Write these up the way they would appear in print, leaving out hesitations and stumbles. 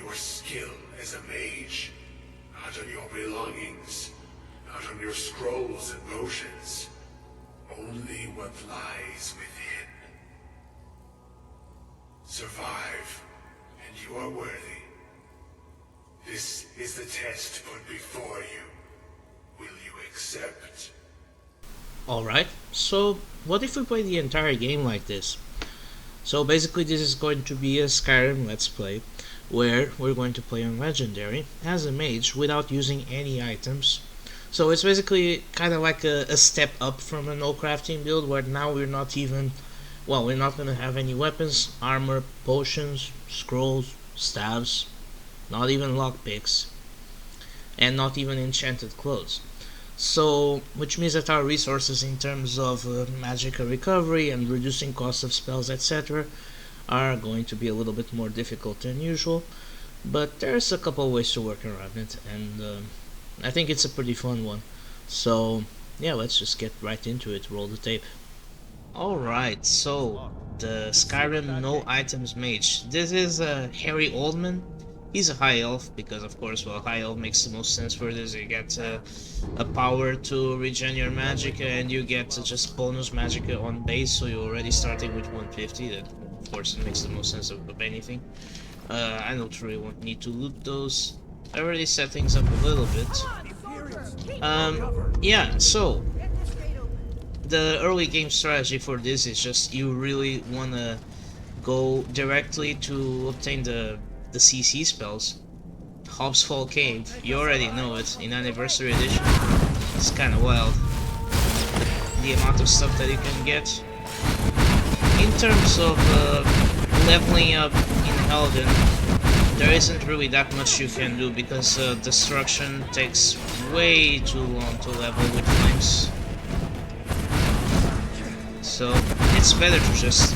your skill as a mage, not on your belongings, not on your scrolls and potions, only what lies within. Survive, and you are worthy. This is the test put before you. Will you accept? Alright, so what if we play the entire game like this? So basically this is going to be a Skyrim Let's Play, where we're going to play on Legendary as a mage without using any items. So it's basically kind of like a step up from a no crafting build, where now we're not even, well, we're not going to have any weapons, armor, potions, scrolls, staves, not even lockpicks, and not even enchanted clothes. So, which means that our resources in terms of magical recovery and reducing cost of spells, etc., are going to be a little bit more difficult than usual, but there's a couple ways to work around it, and I think it's a pretty fun one. So yeah, let's just get right into it. Roll the tape. Alright, so the Skyrim no items mage. This is Harry Oldman. He's a high elf because, of course, well, high elf makes the most sense for this. You get a power to regen your magic, and you get just bonus magic on base, so you're already starting with 150. That, of course, it makes the most sense of anything. I don't really need to loot those. I already set things up a little bit. Yeah, so the early game strategy for this is just you really wanna go directly to obtain the CC spells. Hobbs Fall Cave, you already know it in Anniversary Edition. It's kinda wild, the amount of stuff that you can get. In terms of leveling up in Helden, there isn't really that much you can do because destruction takes way too long to level with flames. So it's better to just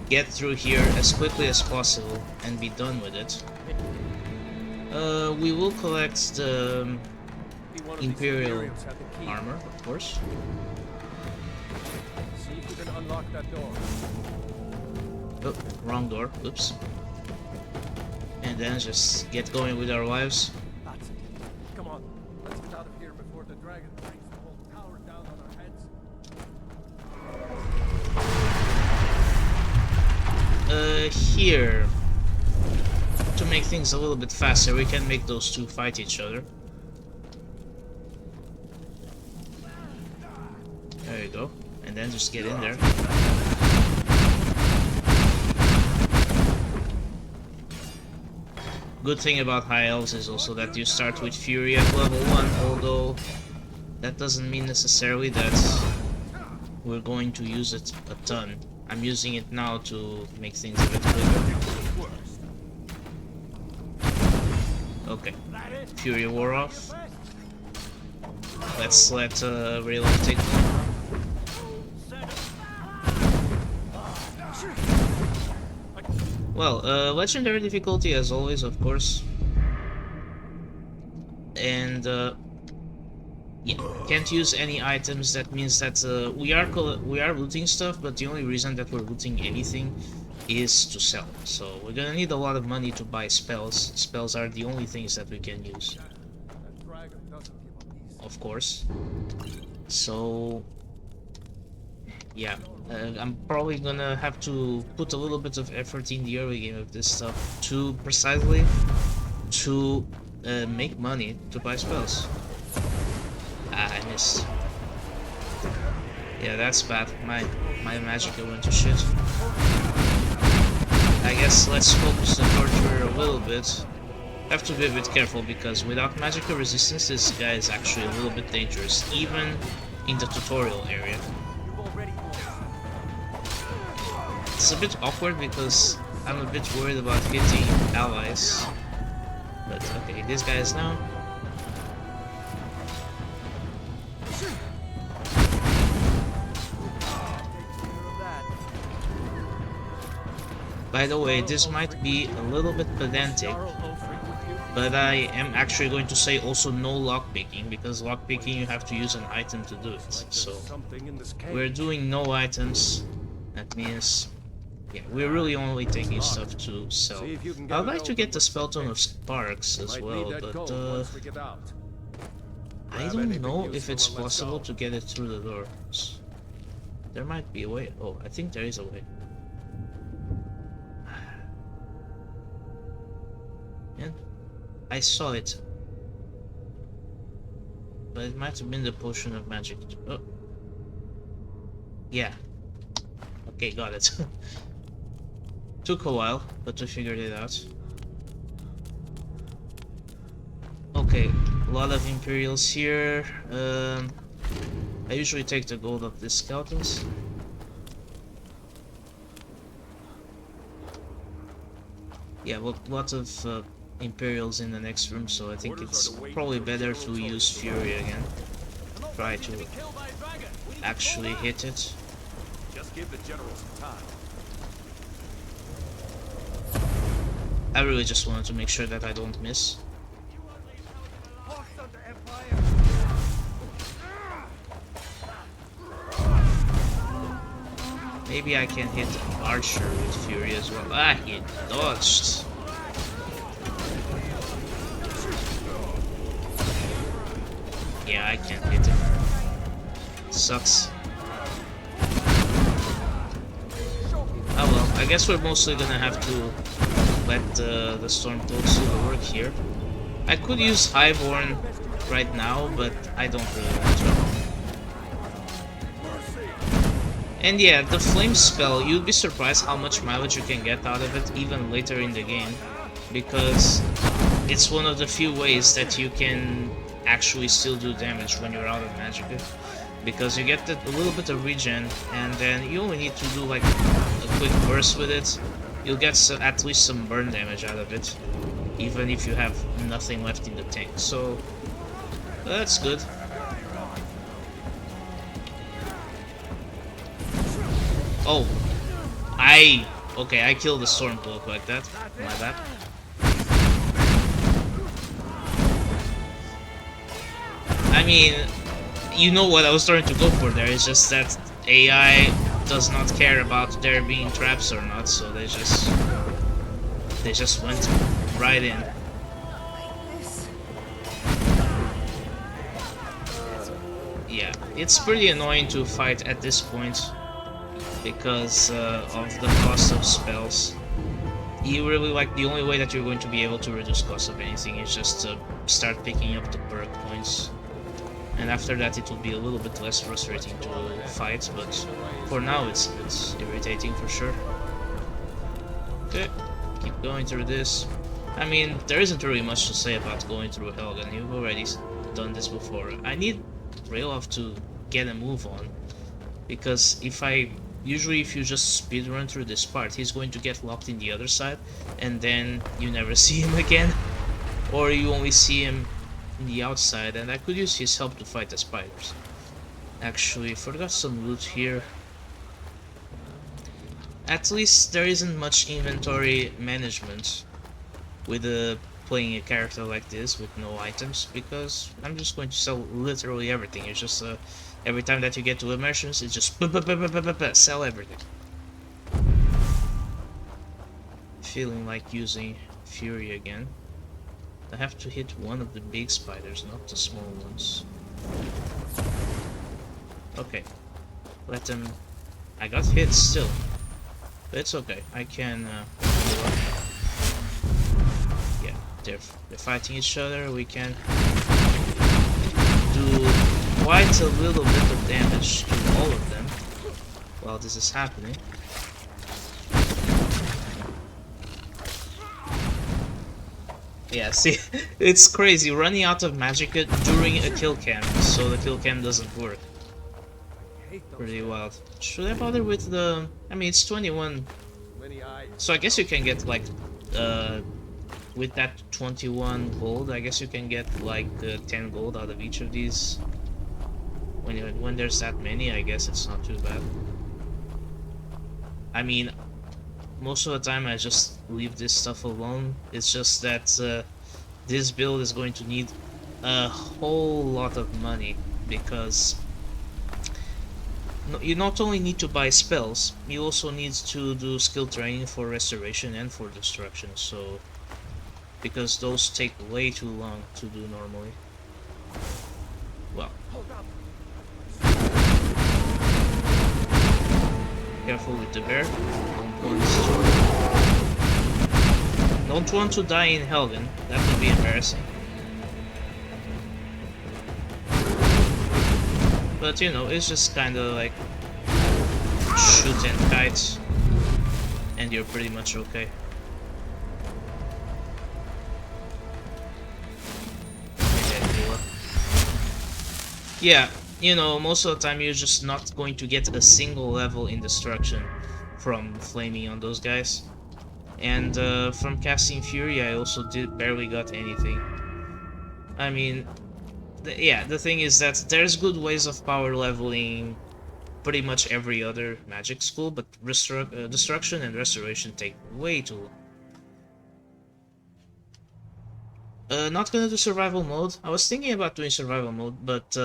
get through here as quickly as possible and be done with it. We will collect the Imperial armor, of course. See if you can unlock that door. Oh, wrong door. Oops. And then just get going with our lives. That's it. Come on, let's get out of here before the dragon brings the whole tower down on our heads. Here, to make things a little bit faster, we can make those two fight each other. There you go. And then just get in there. Good thing about high elves is also that you start with Fury at level 1, although that doesn't mean necessarily that we're going to use it a ton. I'm using it now to make things a bit quicker. Okay, Fury wore off. Let's let Rework take one. Well, legendary difficulty as always, of course. And yeah, can't use any items. That means that we are looting stuff, but the only reason that we're looting anything is to sell. So we're gonna need a lot of money to buy spells. Spells are the only things that we can use, of course. So yeah, I'm probably gonna have to put a little bit of effort in the early game of this stuff to precisely to make money to buy spells. Ah, I missed. Yeah, that's bad. My magic went to shit. I guess let's focus the torture a little bit. Have to be a bit careful because without magical resistance, this guy is actually a little bit dangerous, even in the tutorial area. It's a bit awkward because I'm a bit worried about hitting allies. But okay, this guy is now. By the way, this might be a little bit pedantic, but I am actually going to say also no lockpicking, because lockpicking you have to use an item to do it. So we're doing no items. That means Yeah, we're really only taking stuff to sell. See if you can get I'd it like to get open the with Spellton some of Sparks as Might well, need that but gold once we get out. I Grab don't anything know if useful it's and let's possible go. to get it through the doors. There might be a way. Oh, I think there is a way. Yeah, I saw it. But it might have been the potion of magic. Oh. Yeah. Okay, got it. Took a while, but we figured it out. Okay, a lot of Imperials here. I usually take the gold of the skeletons. Yeah, well, lots of Imperials in the next room, so I think it's probably better to use Fury again. Try to actually hit it. Just give the general some time. I really just wanted to make sure that I don't miss. Maybe I can hit Archer with Fury as well. Ah, he dodged. Yeah, I can't hit him. Sucks. Oh well, I guess we're mostly gonna have to let the Stormcloaks do the work here. I could use Highborn right now, but I don't really want to. And yeah, the Flame spell, you'd be surprised how much mileage you can get out of it even later in the game, because it's one of the few ways that you can actually still do damage when you're out of Magicka, because you get a little bit of regen, and then you only need to do like a quick burst with it. You'll get at least some burn damage out of it, even if you have nothing left in the tank, so that's good. Oh, okay, I killed the Stormcloak like that, my bad. I mean, you know what I was trying to go for there, it's just that AI does not care about there being traps or not, so they just went right in. Yeah, it's pretty annoying to fight at this point because of the cost of spells. You really, like, the only way that you're going to be able to reduce cost of anything is just to start picking up the perk points. And after that it will be a little bit less frustrating to fight, but for now it's irritating for sure. Okay, keep going through this. I mean, there isn't really much to say about going through Helgen, you've already done this before. I need Rayoff to get a move on, because usually if you just speedrun through this part, he's going to get locked in the other side, and then you never see him again, or you only see him in the outside, and I could use his help to fight the spiders. Actually, forgot some loot here. At least there isn't much inventory management with playing a character like this with no items, because I'm just going to sell literally everything. It's just every time that you get to immersions, it's just sell everything. Feeling like using Fury again. I have to hit one of the big spiders, not the small ones. Okay. Let them... I got hit still. But it's okay. I can... yeah, they're fighting each other. We can do quite a little bit of damage to all of them while this is happening. Yeah, see, it's crazy, running out of Magicka during a kill cam, so the kill cam doesn't work. Pretty wild. Should I bother with the... I mean, it's 21, so I guess you can get, like, with that 21 gold, I guess you can get, like, 10 gold out of each of these. When there's that many, I guess it's not too bad. I mean, most of the time I just leave this stuff alone. It's just that this build is going to need a whole lot of money, because no, you not only need to buy spells, you also need to do skill training for restoration and for destruction, so because those take way too long to do normally. Well, careful with the bear. Don't want to die in Helgen. That would be embarrassing. But you know, it's just kinda like shoot and kite, and you're pretty much okay. Yeah, you know, most of the time you're just not going to get a single level in destruction from flaming on those guys. And from casting Fury, I also barely got anything. I mean, yeah, the thing is that there's good ways of power leveling pretty much every other magic school, but destruction and restoration take way too long. Not gonna do survival mode. I was thinking about doing survival mode, but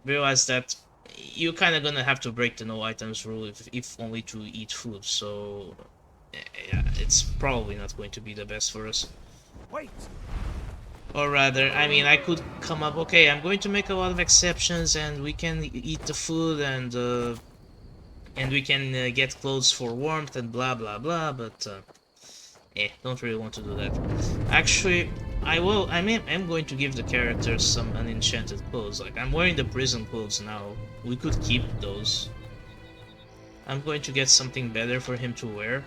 realized that you're kind of gonna have to break the no items rule if only to eat food, so yeah, it's probably not going to be the best for us. Wait. Or rather, I mean, I could come up, okay, I'm going to make a lot of exceptions and we can eat the food and we can get clothes for warmth and blah blah blah, but don't really want to do that. Actually, I'm going to give the characters some unenchanted clothes. Like, I'm wearing the prison clothes now. We could keep those. I'm going to get something better for him to wear.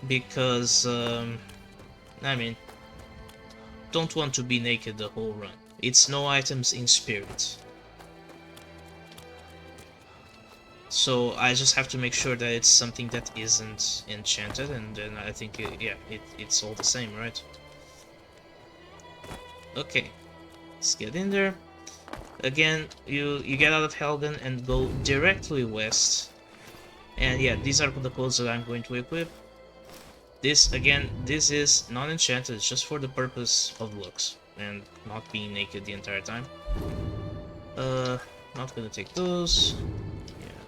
Because, I mean, don't want to be naked the whole run. It's no items in spirit. So I just have to make sure that it's something that isn't enchanted, and then I think, it's all the same, right? Okay, let's get in there. Again, you get out of Helgen and go directly west. And yeah, these are the clothes that I'm going to equip. This, again, this is non-enchanted, it's just for the purpose of looks and not being naked the entire time. Not gonna take those.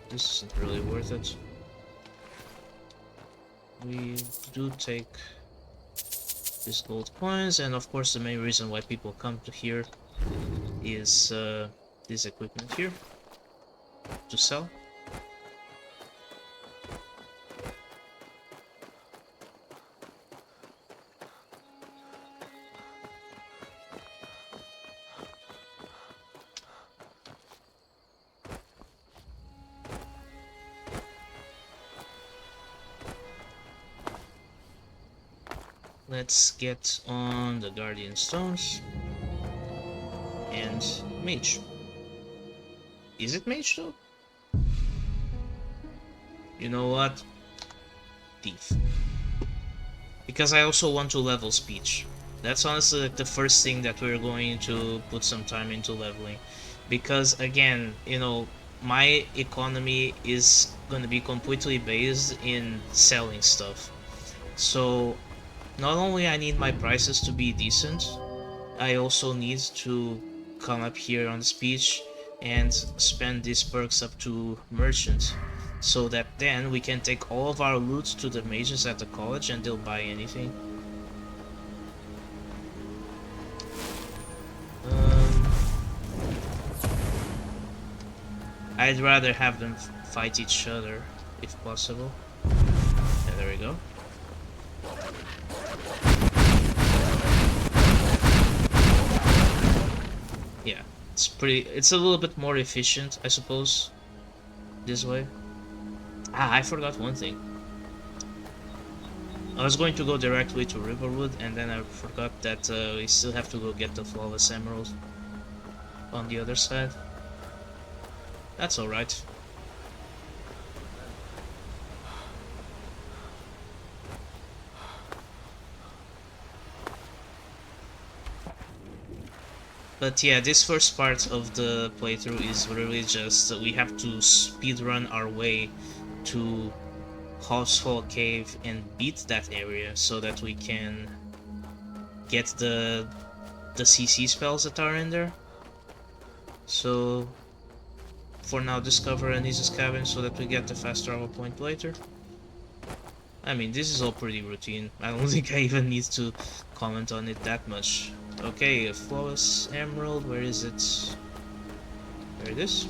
This isn't really worth it. We do take these gold coins, and of course the main reason why people come to here is this equipment here to sell. Let's get on the Guardian Stones and Mage. Is it Mage though? You know what? Thief. Because I also want to level Speech. That's honestly like the first thing that we're going to put some time into leveling. Because again, you know, my economy is going to be completely based in selling stuff. So not only I need my prices to be decent, I also need to come up here on Speech and spend these perks up to Merchant, so that then we can take all of our loot to the mages at the college and they'll buy anything. I'd rather have them fight each other if possible. Yeah, there we go. Yeah, it's a little bit more efficient, I suppose, this way. Ah, I forgot one thing. I was going to go directly to Riverwood, and then I forgot that we still have to go get the Flawless Emerald on the other side. That's alright. But yeah, this first part of the playthrough is really just we have to speedrun our way to Housefall Cave and beat that area so that we can get the CC spells that are in there. So for now discover an easy cabin so that we get the fast travel point later. I mean, this is all pretty routine. I don't think I even need to comment on it that much. Okay, a flawless emerald, where is it? There it is.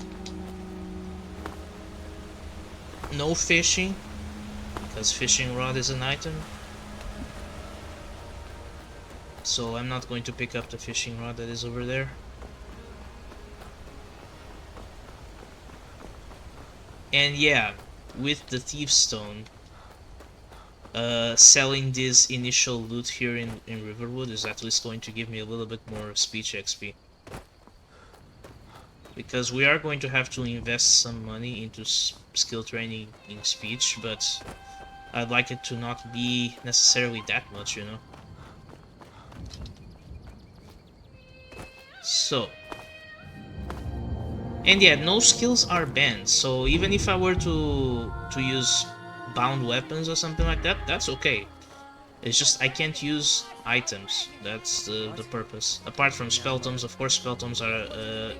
No fishing, because fishing rod is an item. So I'm not going to pick up the fishing rod that is over there. And yeah, with the Thief Stone, selling this initial loot here in Riverwood is at least going to give me a little bit more speech XP. Because we are going to have to invest some money into skill training in speech, but I'd like it to not be necessarily that much, you know. So, and yeah, no skills are banned, so even if I were to use bound weapons or something like that, that's okay. It's just I can't use items. That's the purpose. Apart from spell tomes, of course, spell tomes are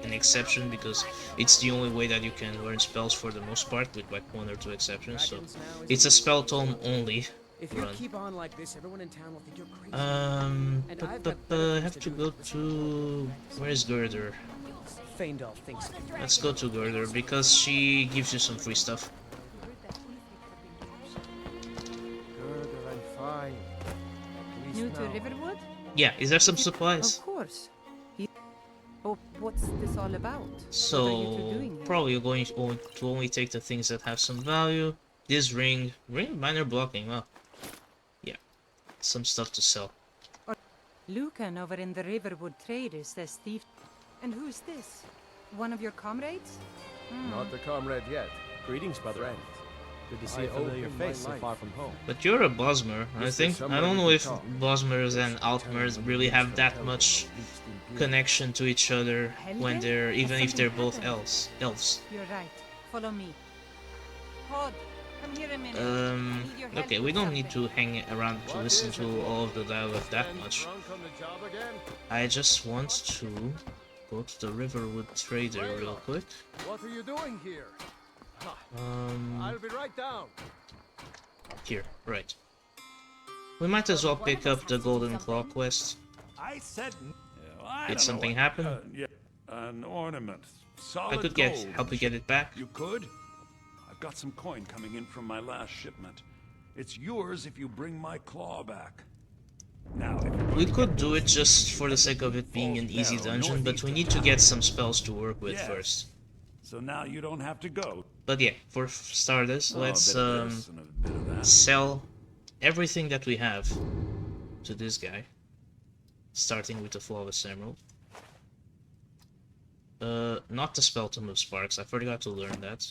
an exception because it's the only way that you can learn spells for the most part, with like 1 or 2 exceptions. So it's a spell tome only run. I have to go to where's Girder? Let's go to Girder because she gives you some free stuff. New to Riverwood? Yeah, is there some supplies? Of course. Oh, what's this all about? So probably you're going to only take the things that have some value. This ring minor blocking. Well, yeah, some stuff to sell. Lucan over in the Riverwood Traders says thief. And who's this? One of your comrades? Not the comrade yet. Greetings, brother. Friend. Good to see a familiar face so far from home. But you're a Bosmer, I think. I don't know if Bosmers and Altmers really have that much connection to each other when they're, even if they're both elves. You're right. Follow me. Pod, come here a minute. Okay, we don't need to hang around to listen to all of the dialogue that much. I just want to go to the Riverwood Trader real quick. What are you doing here? I'll be right down. Here, right. We might as well pick up the Golden Claw quest. I said, Did something happen? Yeah, an ornament. I Solid could gold. help you get it back. You could? I've got some coin coming in from my last shipment. It's yours if you bring my claw back. Now, we could do it just for the sake of it being an easy dungeon, but we need to get some spells to work with first. So now you don't have to go. But yeah, for starters, let's sell everything that we have to this guy. Starting with the Flawless Emerald. Not the Spell Tome of Sparks, I forgot to learn that.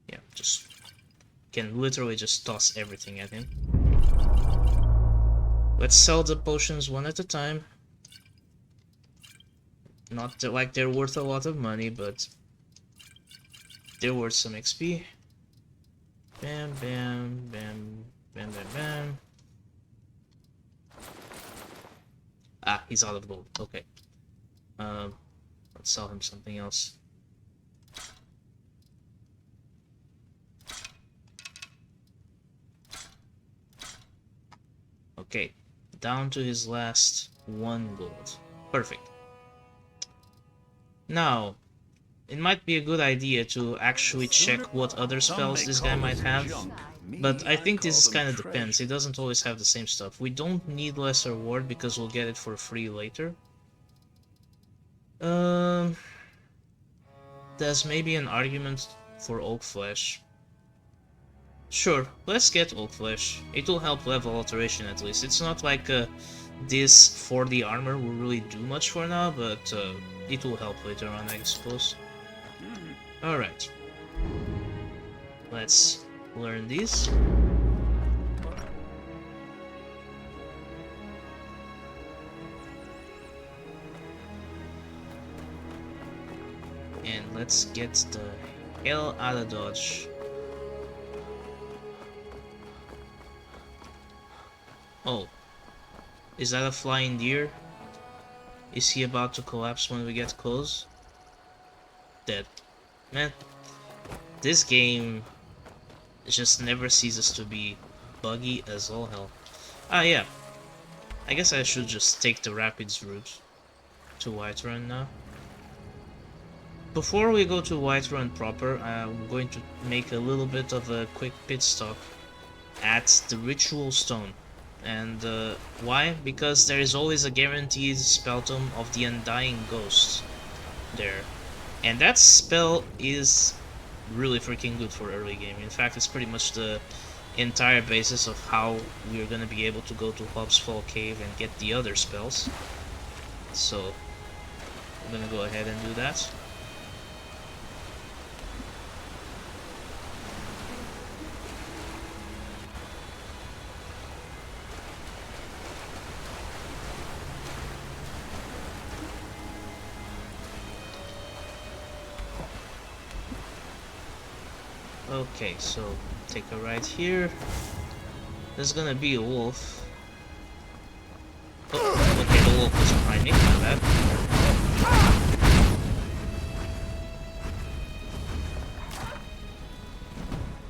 Yeah, just can literally just toss everything at him. Let's sell the potions one at a time. Not that, like they're worth a lot of money, but they're worth some XP. Bam, bam, bam, bam, bam, bam. Ah, he's out of gold. Okay. Let's sell him something else. Okay, down to his last 1 gold. Perfect. Now, it might be a good idea to actually check what other spells this guy might have, but I think this kind of depends. It doesn't always have the same stuff. We don't need Lesser Ward because we'll get it for free later. There's maybe an argument for Oak Flesh. Sure, let's get Oak Flesh. It will help level alteration at least. It's not like this 4D armor will really do much for now, but it will help later on, I suppose. Alright. Let's learn these. And let's get the hell out of Dodge. Oh. Is that a flying deer? Is he about to collapse when we get close? dead. Man, this game just never ceases to be buggy as all hell. Ah yeah, I guess I should just take the Rapids route to Whiterun now. Before we go to Whiterun proper, I'm going to make a little bit of a quick pit stop at the Ritual Stone. And why? Because there is always a guaranteed spell tome of the Undying Ghost there. And that spell is really freaking good for early game. In fact, it's pretty much the entire basis of how we're gonna be able to go to Hobbs Fall Cave and get the other spells. So, I'm gonna go ahead and do that. Okay, so take a right here. There's gonna be a wolf. Oh, okay, the wolf was behind me, my bad.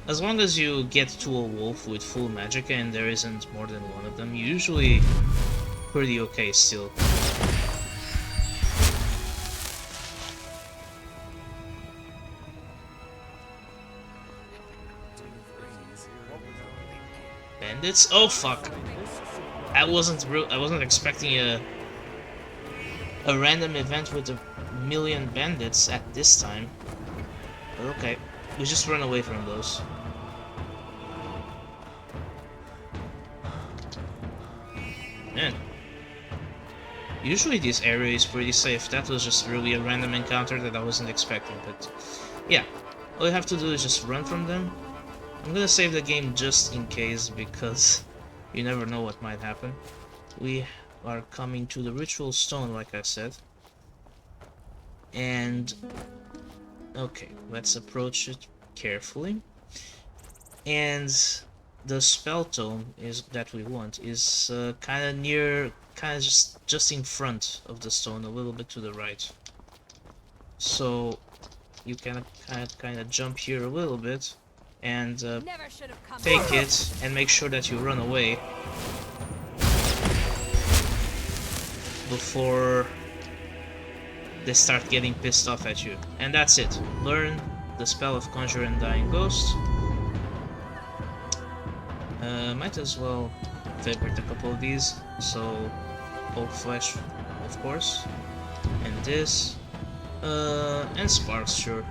As long as you get to a wolf with full magic and there isn't more than one of them, you're usually pretty okay still. Bandits? Oh fuck! I wasn't expecting a random event with a million bandits at this time. But okay, we just run away from those. Man, usually this area is pretty safe. That was just really a random encounter that I wasn't expecting. But yeah, all you have to do is just run from them. I'm gonna save the game just in case, because you never know what might happen. We are coming to the Ritual Stone, like I said. And okay, let's approach it carefully. And the spell tome is that we want is kind of near, kind of just in front of the stone, a little bit to the right. So you can kind of jump here a little bit and take it and make sure that you run away before they start getting pissed off at you. And that's it. Learn the spell of Conjure Undying Ghost. Might as well favorite a couple of these. So, Oak Flesh, of course, and this, and Sparks, sure.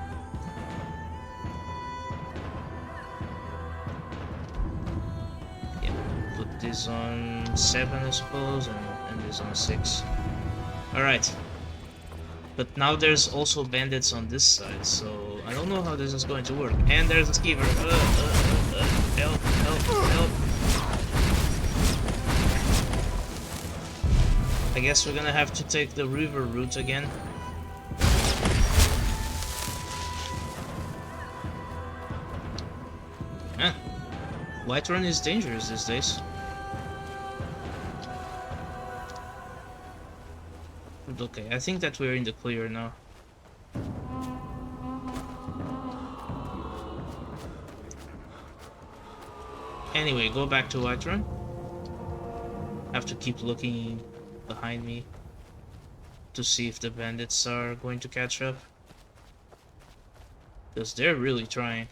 This on 7, I suppose, and this on 6. Alright. But now there's also bandits on this side, so I don't know how this is going to work. And there's a skeever. Help, help, help. I guess we're gonna have to take the river route again. Huh. Whiterun is dangerous these days. Okay, I think that we're in the clear now. Anyway, go back to Whiterun. Have to keep looking behind me to see if the bandits are going to catch up, because they're really trying.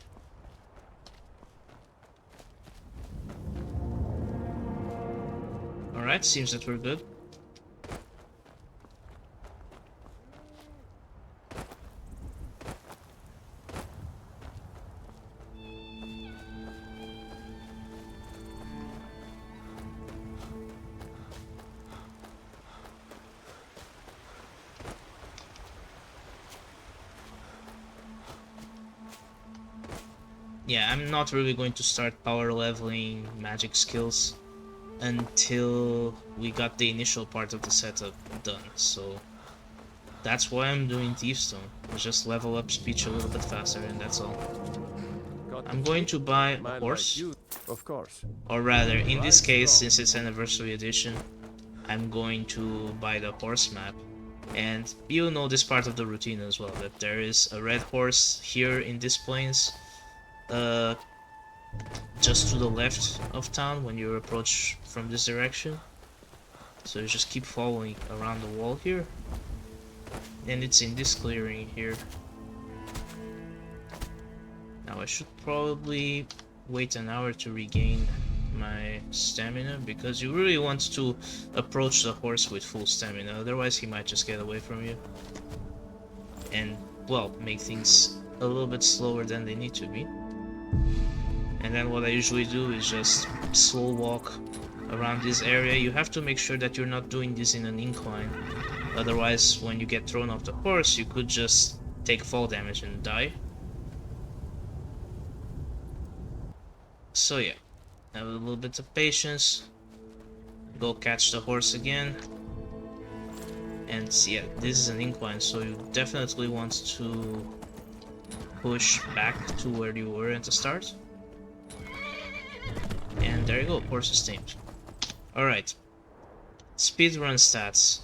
Alright, seems that we're good. Yeah, I'm not really going to start power leveling magic skills until we got the initial part of the setup done, so that's why I'm doing Thiefstone. Just level up speech a little bit faster, and that's all. I'm going to buy a horse, Of course. or rather, in this case, since it's Anniversary Edition, I'm going to buy the horse map, And you know this part of the routine as well, that there is a red horse here in this plains, just to the left of town when you approach from this direction. So you just keep following around the wall here, and it's in this clearing here. Now I should probably wait an hour to regain my stamina, because you really want to approach the horse with full stamina, otherwise he might just get away from you and, well, make things a little bit slower than they need to be. And then what I usually do is just slow walk around this area. You have to make sure that you're not doing this in an incline, otherwise when you get thrown off the horse you could just take fall damage and die. So yeah, have a little bit of patience, go catch the horse again, and yeah, this is an incline, so you definitely want to push back to where you were at the start. And there you go, horse is tamed. Alright, speedrun stats,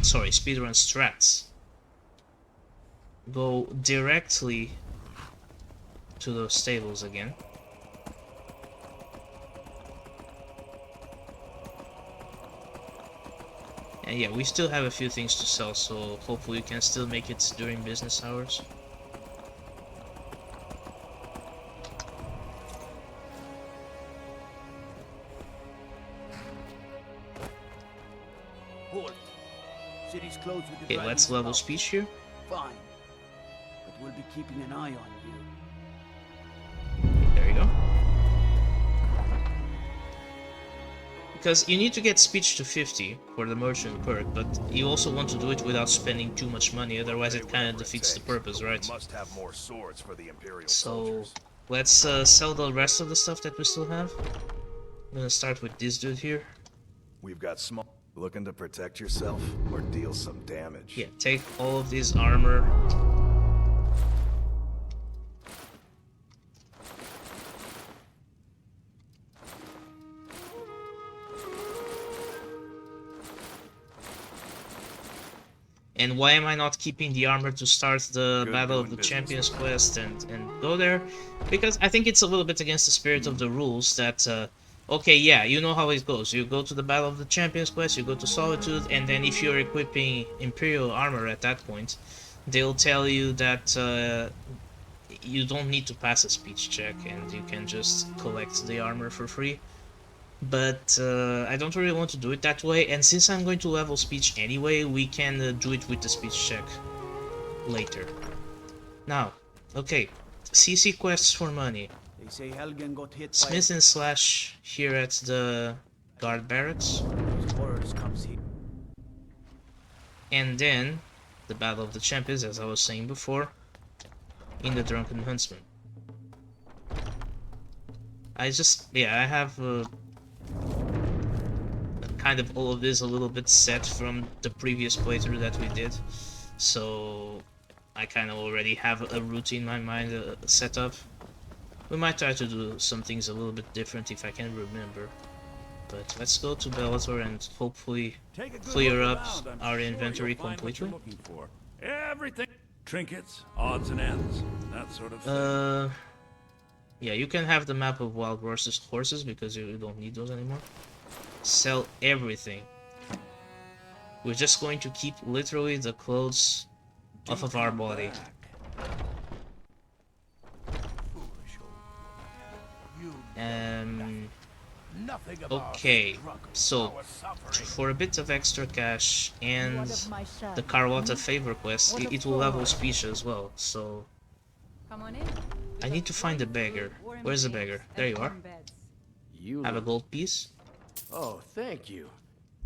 sorry, speedrun strats. Go directly to those stables again. And yeah, we still have a few things to sell, so hopefully we can still make it during business hours. Hold. City's closed with the Okay, let's dragon's level mouth. speech here. Fine. But we'll be keeping an eye on you. There you go. Because you need to get speech to 50 for the merchant perk, but you also want to do it without spending too much money, otherwise it kind of defeats the purpose, right? Must have more swords for the Imperial So soldiers. let's sell the rest of the stuff that we still have. I'm gonna start with this dude here. We've got small. Looking to protect yourself or deal some damage. Yeah, take all of this armor. And why am I not keeping the armor to start the Good Battle of doing the business Champions with quest and go there? Because I think it's a little bit against the spirit of the rules that, okay, yeah, you know how it goes. You go to the Battle of the Champions quest, you go to Solitude, and then if you're equipping Imperial armor at that point, they'll tell you that you don't need to pass a speech check and you can just collect the armor for free. But I don't really want to do it that way, and since I'm going to level speech anyway, we can do it with the speech check later. Now, okay, CC quests for money. They say Helgen got hit Smith and Slash here at the guard barracks, by those horrors comes here. and then the Battle of the Champions, as I was saying before, in the Drunken Huntsman. I have kind of all of this a little bit set from the previous playthrough that we did, so I kind of already have a routine in my mind set up. We might try to do some things a little bit different if I can remember, but let's go to Bellator and hopefully Take a good clear look up around. I'm our sure inventory you'll find what you're completely. looking for. Everything. Trinkets, odds and ends, that sort of thing. Yeah, you can have the map of wild horses because you don't need those anymore. Sell everything. We're just going to keep literally the clothes off of our body. Okay, so for a bit of extra cash and the Carlotta favor quest, it will level speech as well, so Come on in. I need to find the beggar. Where's the beggar? There you are. You Have a look... gold piece. Oh, thank you.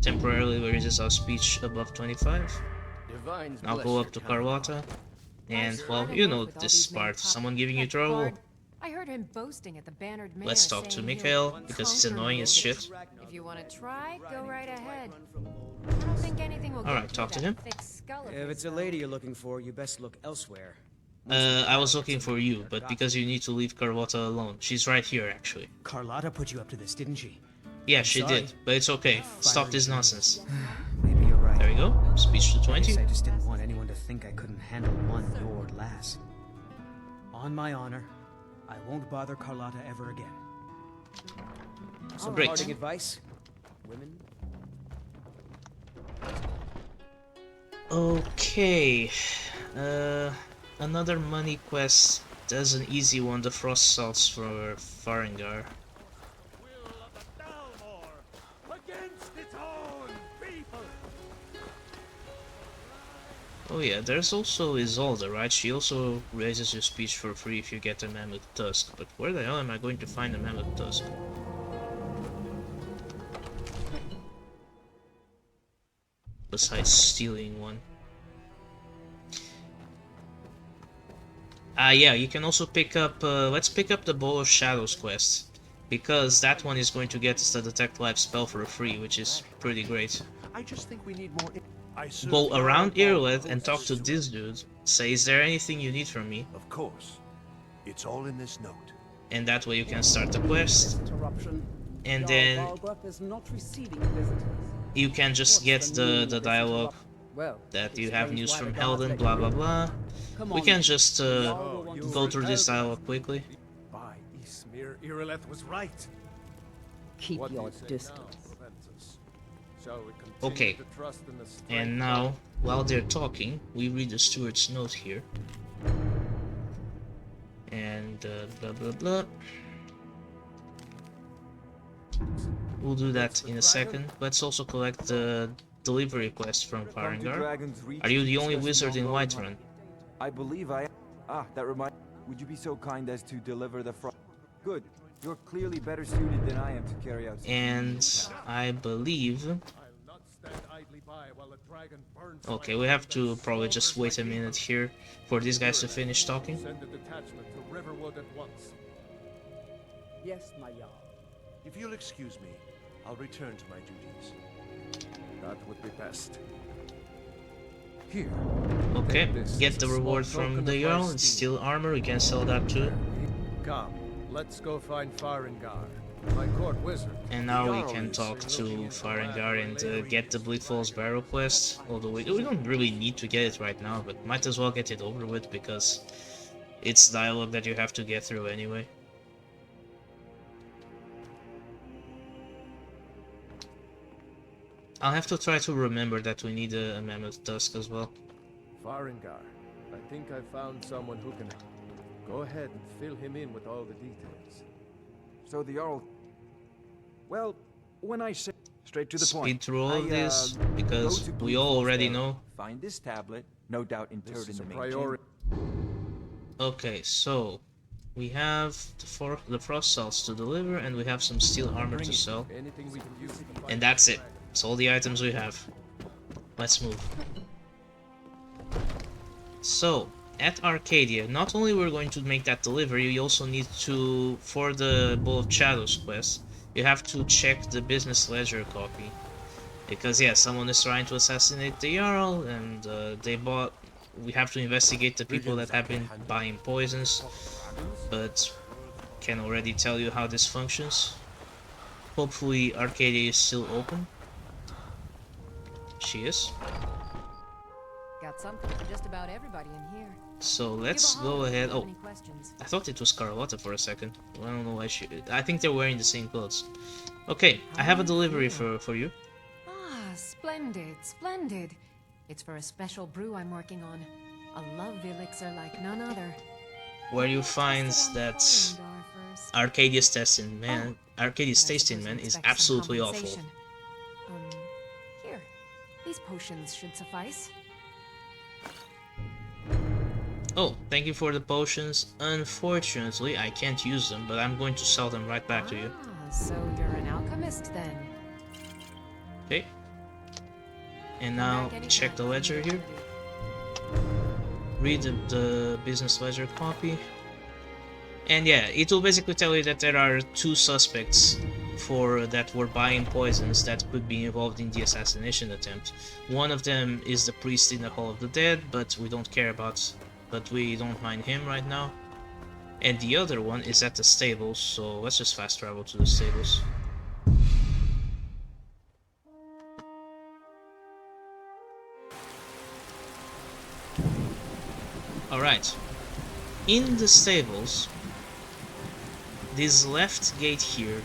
Temporarily raises our speech above 25. Divine's Now bless go your up to kind Carlotta. And, well, you know this part. Someone giving you trouble. I heard him boasting at the bannered mayor. Let's talk to saying Mikhail, he'll because he's conquer annoying as Mage. shit. If you want to try, go right ahead. I don't think anything will Alright, get talk to through him. that thick skull of If his, it's a though. lady you're looking for, you best look elsewhere. I was looking for you, but because you need to leave Carlotta alone. She's right here, actually. Carlotta put you up to this, didn't she? Yeah, she sorry. did, but it's okay. Stop Fiery this dreams. nonsense. Maybe you're right. There we go. Speech to I 20. guess I just didn't want anyone to think I couldn't handle one Nord lass. On my honor, I won't bother Carlotta ever again. Some Great. parting advice? Women? Okay. Another money quest. There's an easy one, the frost salts for Farengar. Will of the Dalmor against its own people. Oh yeah, there's also Isolde, right? She also raises your speech for free if you get a mammoth tusk. But where the hell am I going to find a mammoth tusk? Besides stealing one. Yeah, you can also pick up, let's pick up the Bowl of Shadows quest. Because that one is going to get us the Detect Life spell for free, which is pretty great. I just think we need more. Go around Irlet and talk to this dude. Say, is there anything you need from me? Of course. It's all in this note. And that way you can start the quest. Interruption. And then is not receiving visitors. you can just get the dialogue Well, that you have news from Helden, blah blah blah. We can just go through this dialogue quickly. By Ismir, Irileth was right. keep What your you say distance. now prevents us. Shall we continue Okay. to trust in the strength And now, while they're talking, we read the steward's note here. And blah blah blah. We'll do that in a second. Let's also collect the delivery quest from Farengar. Are you the only wizard in Whiterun? I believe I am. Ah, that reminds. Would you be so kind as to deliver the Good. You're clearly better suited than I am to carry out. And I believe... I'll not stand idly by while the dragon burns. Okay, we have to probably just wait a minute here for these guys to finish talking. Send a detachment to Riverwood at once. Yes, my Jarl. If you'll excuse me, I'll return to my duties. That would be best. Here. Okay, Take this get as the a small reward from token the of my Jarl, esteem. steel armor, we can sell that too. Come, let's go find Farengar, my court wizard. And now we can talk to Farengar and get the Bleak Falls Barrow quest. Although we don't really need to get it right now, but might as well get it over with because it's dialogue that you have to get through anyway. I'll have to try to remember that we need a mammoth tusk as well. Farengar, I think I found someone who can... Go ahead and fill him in with all the details. So the Jarl. Well, when I say straight to the point. Speed through all of this go because to we Bleak all Falls already Barrow, know. Find this tablet, no doubt interred This in is the a main priority. Okay, so we have the frost salts to deliver and we have some steel armor to sell. Anything we can use to fight And that's the it. dragon. That's all the items we have. Let's move. So, at Arcadia, not only we're going to make that delivery, you also need to, for the Bowl of Shadows quest, you have to check the business ledger copy. Because yeah, someone is trying to assassinate the Jarl, and we have to investigate the people that have been buying poisons, but can already tell you how this functions. Hopefully Arcadia is still open. She is. Got something for just about everybody in here. So let's Give a go holler if you ahead. have Oh, any questions. I thought it was Carlotta for a second. I don't know why she... I think they're wearing the same clothes. Okay, I have a delivery for you. Ah, splendid, splendid. It's for a special brew I'm working on. A love elixir like none other. Where you find Tested on that Farengar first. Arcadia's tasting man, But Arcadia's I tasting suppose man you is expect some absolutely awful. compensation. Here. These potions should suffice. Oh, thank you for the potions. Unfortunately, I can't use them, but I'm going to sell them right back to you. Ah, so you're an alchemist then. Okay. And Come now back anytime check the if ledger you here. need Read the business ledger copy. And yeah, it will basically tell you that there are two suspects that were buying poisons that could be involved in the assassination attempt. One of them is the priest in the Hall of the Dead, but we don't mind him right now. And the other one is at the stables, so let's just fast travel to the stables. Alright. In the stables, this left gate here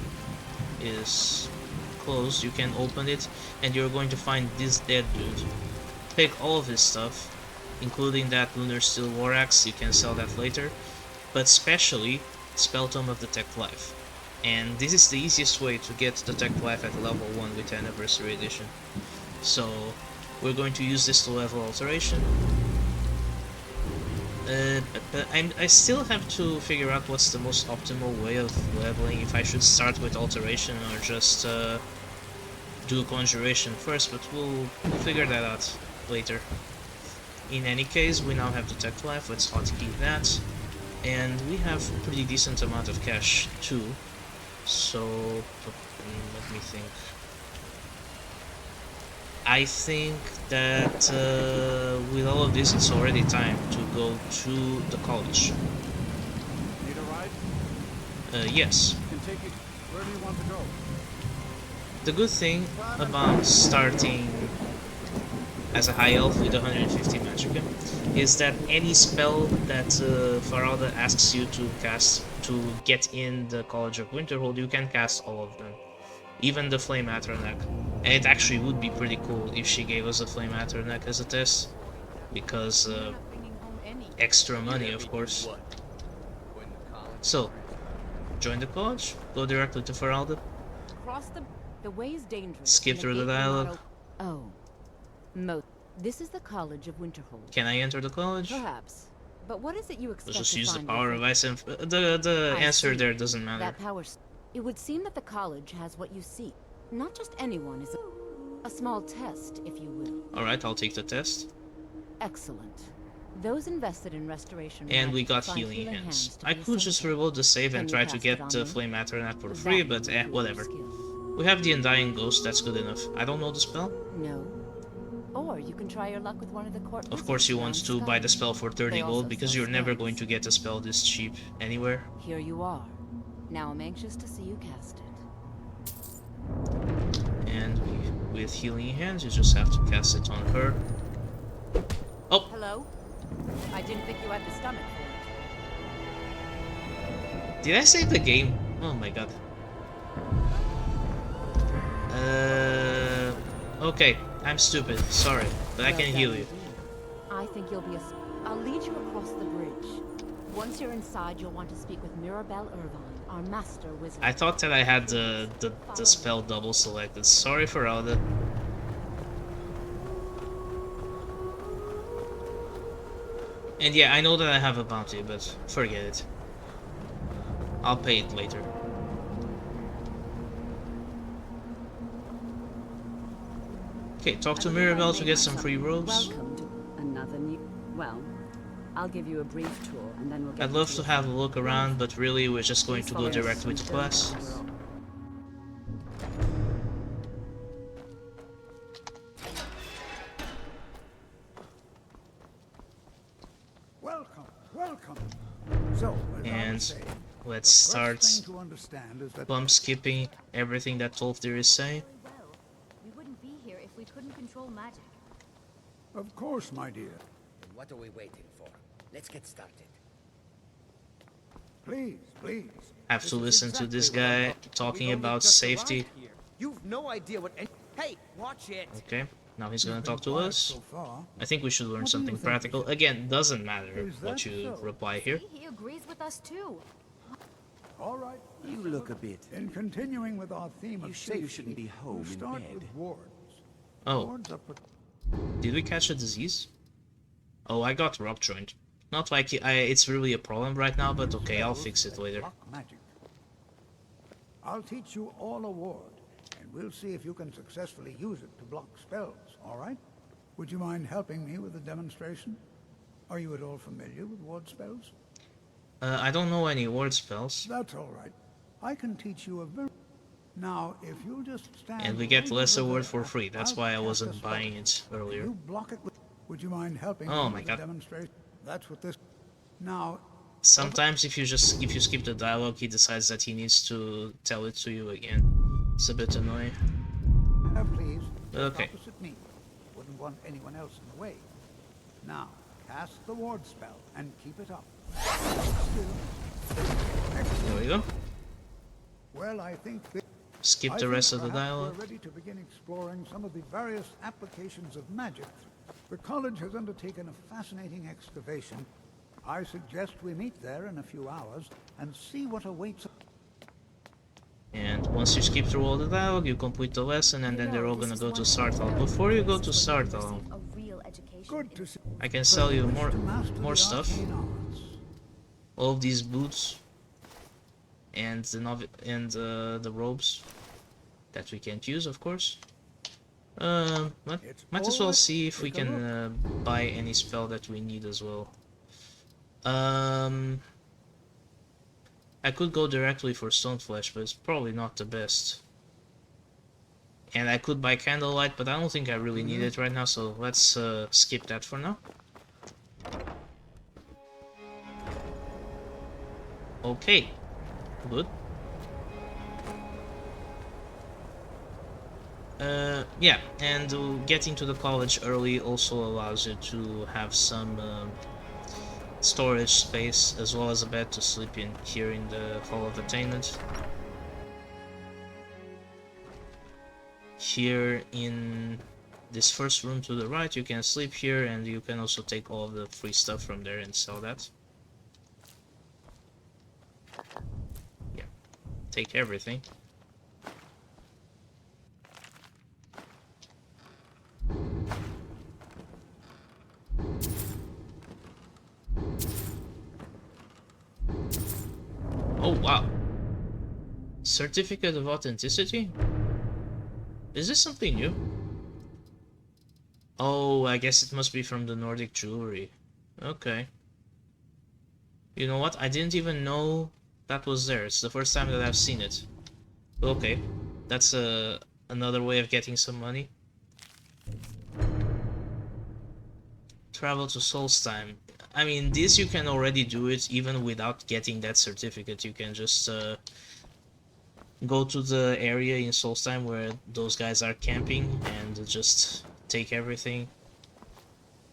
is closed. You can open it, and you're going to find this dead dude. Take all of his stuff, including that Lunar Steel War Axe. You can sell that later, but especially Spell Tome of the Tech Life. And this is the easiest way to get the Tech Life at level 1 with Anniversary Edition. So we're going to use this to level Alteration. But I still have to figure out what's the most optimal way of leveling, if I should start with Alteration or just do Conjuration first, but we'll figure that out later. In any case, we now have the Tech Life. Let's hotkey that, and we have a pretty decent amount of cash too, so let me think. I think that with all of this, it's already time to go to the college. Need a ride? Yes. You can take it. Where do you want to go? The good thing about starting as a high elf with 150 magicka is that any spell that Faralda asks you to cast to get in the College of Winterhold, you can cast all of them. Even the Flame Atronak. And it actually would be pretty cool if she gave us a Flame Atronak as a test, because extra money, of course. So, join the college, go directly to Faralda, Cross the way's dangerous. skip through the dialogue. Oh. This is the College of Winterhold. Can I enter the college? Perhaps. But what is it you expect Let's just to use the find power within? of Ice Inf- the answer see. there doesn't matter. That power. It would seem that the college has what you seek. Not just anyone is a small test, if you will. Alright, I'll take the test. Excellent. Those invested in restoration. And we magic got find healing hands. to I be could just essential. reload the save and Can you try to cast get it on the me? Flame Atronak for That free, would but be your whatever. skill. We have the Undying Ghost, that's good enough. I don't know the spell. No. Or you can try your luck with one of the court. Of course you want to buy the spell for 30 They gold, also because sell you're never spells. going to get a spell this cheap anywhere. Here you are. Now I'm anxious to see you cast it. And with healing hands, you just have to cast it on her. Oh! Hello? I didn't think you had the stomach for it. Did I save the game? Oh my god. Okay, I'm stupid, sorry, but I can heal you. I think you'll be I'll lead you across the bridge. Once you're inside, you'll want to speak with Mirabelle Irvine, our master wizard. I thought that I had the spell double selected. Sorry for all the... And yeah, I know that I have a bounty, but forget it. I'll pay it later. Okay, talk to Mirabelle to get some free robes. Welcome to another new... Well, I'll give you a brief tour and then we'll get... I'd love to have a look around, but really we're just going to go direct with the class. Welcome, welcome. So, as I was And saying, let's the start first thing to understand is that bump skipping everything that Tolfdir is saying. We wouldn't be here if we couldn't control magic. Of course, my dear. Then what are we waiting for? Let's get started. Please, please. Have to listen to this guy talking about safety. You've no idea what... Hey, watch it! Okay, now he's gonna talk to us. So far. I think we should learn What do you something think, practical. Again, doesn't matter Is what that you so? reply here. He agrees with us too. All right. You look a bit... In continuing with our theme You of say you safety, shouldn't be home we'll in start bed. with wards. Oh, Wards are put did we catch a disease? Oh, I got rock joint. Not like it's really a problem right now, but okay, I'll fix it later. block magic. I'll teach you all a ward, and we'll see if you can successfully use it to block spells, all right? Would you mind helping me with the demonstration? Are you at all familiar with ward spells? I don't know any ward spells. That's all right. I can teach you a very... Now, if you'll just stand... And we get right lesser over word there, for free. That's I'll why I cast a wasn't spell. buying it earlier. You block it with... Would you mind helping Oh me my with god. the demonstration? That's what this... Now... Sometimes if you skip the dialogue, he decides that he needs to tell it to you again. It's a bit annoying. Please. Okay. Opposite me. Wouldn't want anyone else in the way. Now, Cast the ward spell and keep it up. There we go. Well, I think Skip the rest of the dialogue. We're ready to begin exploring some of the various applications of magic. The college has undertaken a fascinating excavation. I suggest we meet there in a few hours and see what awaits. And once you skip through all the dialogue, you complete the lesson, and then they're all gonna go to Sartal. Before you go to Sartal, I can sell you more stuff. All of these boots and the robes that we can't use, of course. Might as well see if we can buy any spell that we need as well. I could go directly for Stoneflesh, but it's probably not the best. And I could buy Candlelight, but I don't think I really need it right now, so let's skip that for now. Okay, good. Yeah, and getting to the college early also allows you to have some storage space as well as a bed to sleep in here in the Hall of Attainment. Here in this first room to the right you can sleep here, and you can also take all of the free stuff from there and sell that. Yeah, take everything. Oh wow. Certificate of Authenticity? Is this something new? Oh, I guess it must be from the Nordic jewelry. Okay. You know what? I didn't even know that was there. It's the first time that I've seen it. Okay. That's another way of getting some money. Travel to Solstheim. I mean, this you can already do it even without getting that certificate. You can just go to the area in Solstheim where those guys are camping and just take everything.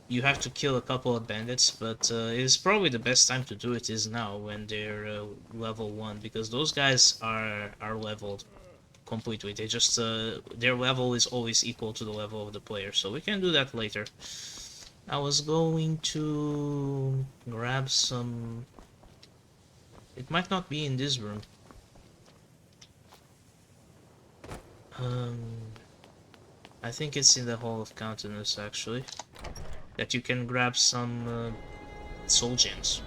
You have to kill a couple of bandits, but it's probably the best time to do it is now when they're level 1, because those guys are leveled completely. They just their level is always equal to the level of the player, so we can do that later. I was going to grab some... It might not be in this room. I think it's in the Hall of Countenance, actually. That you can grab some soul gems.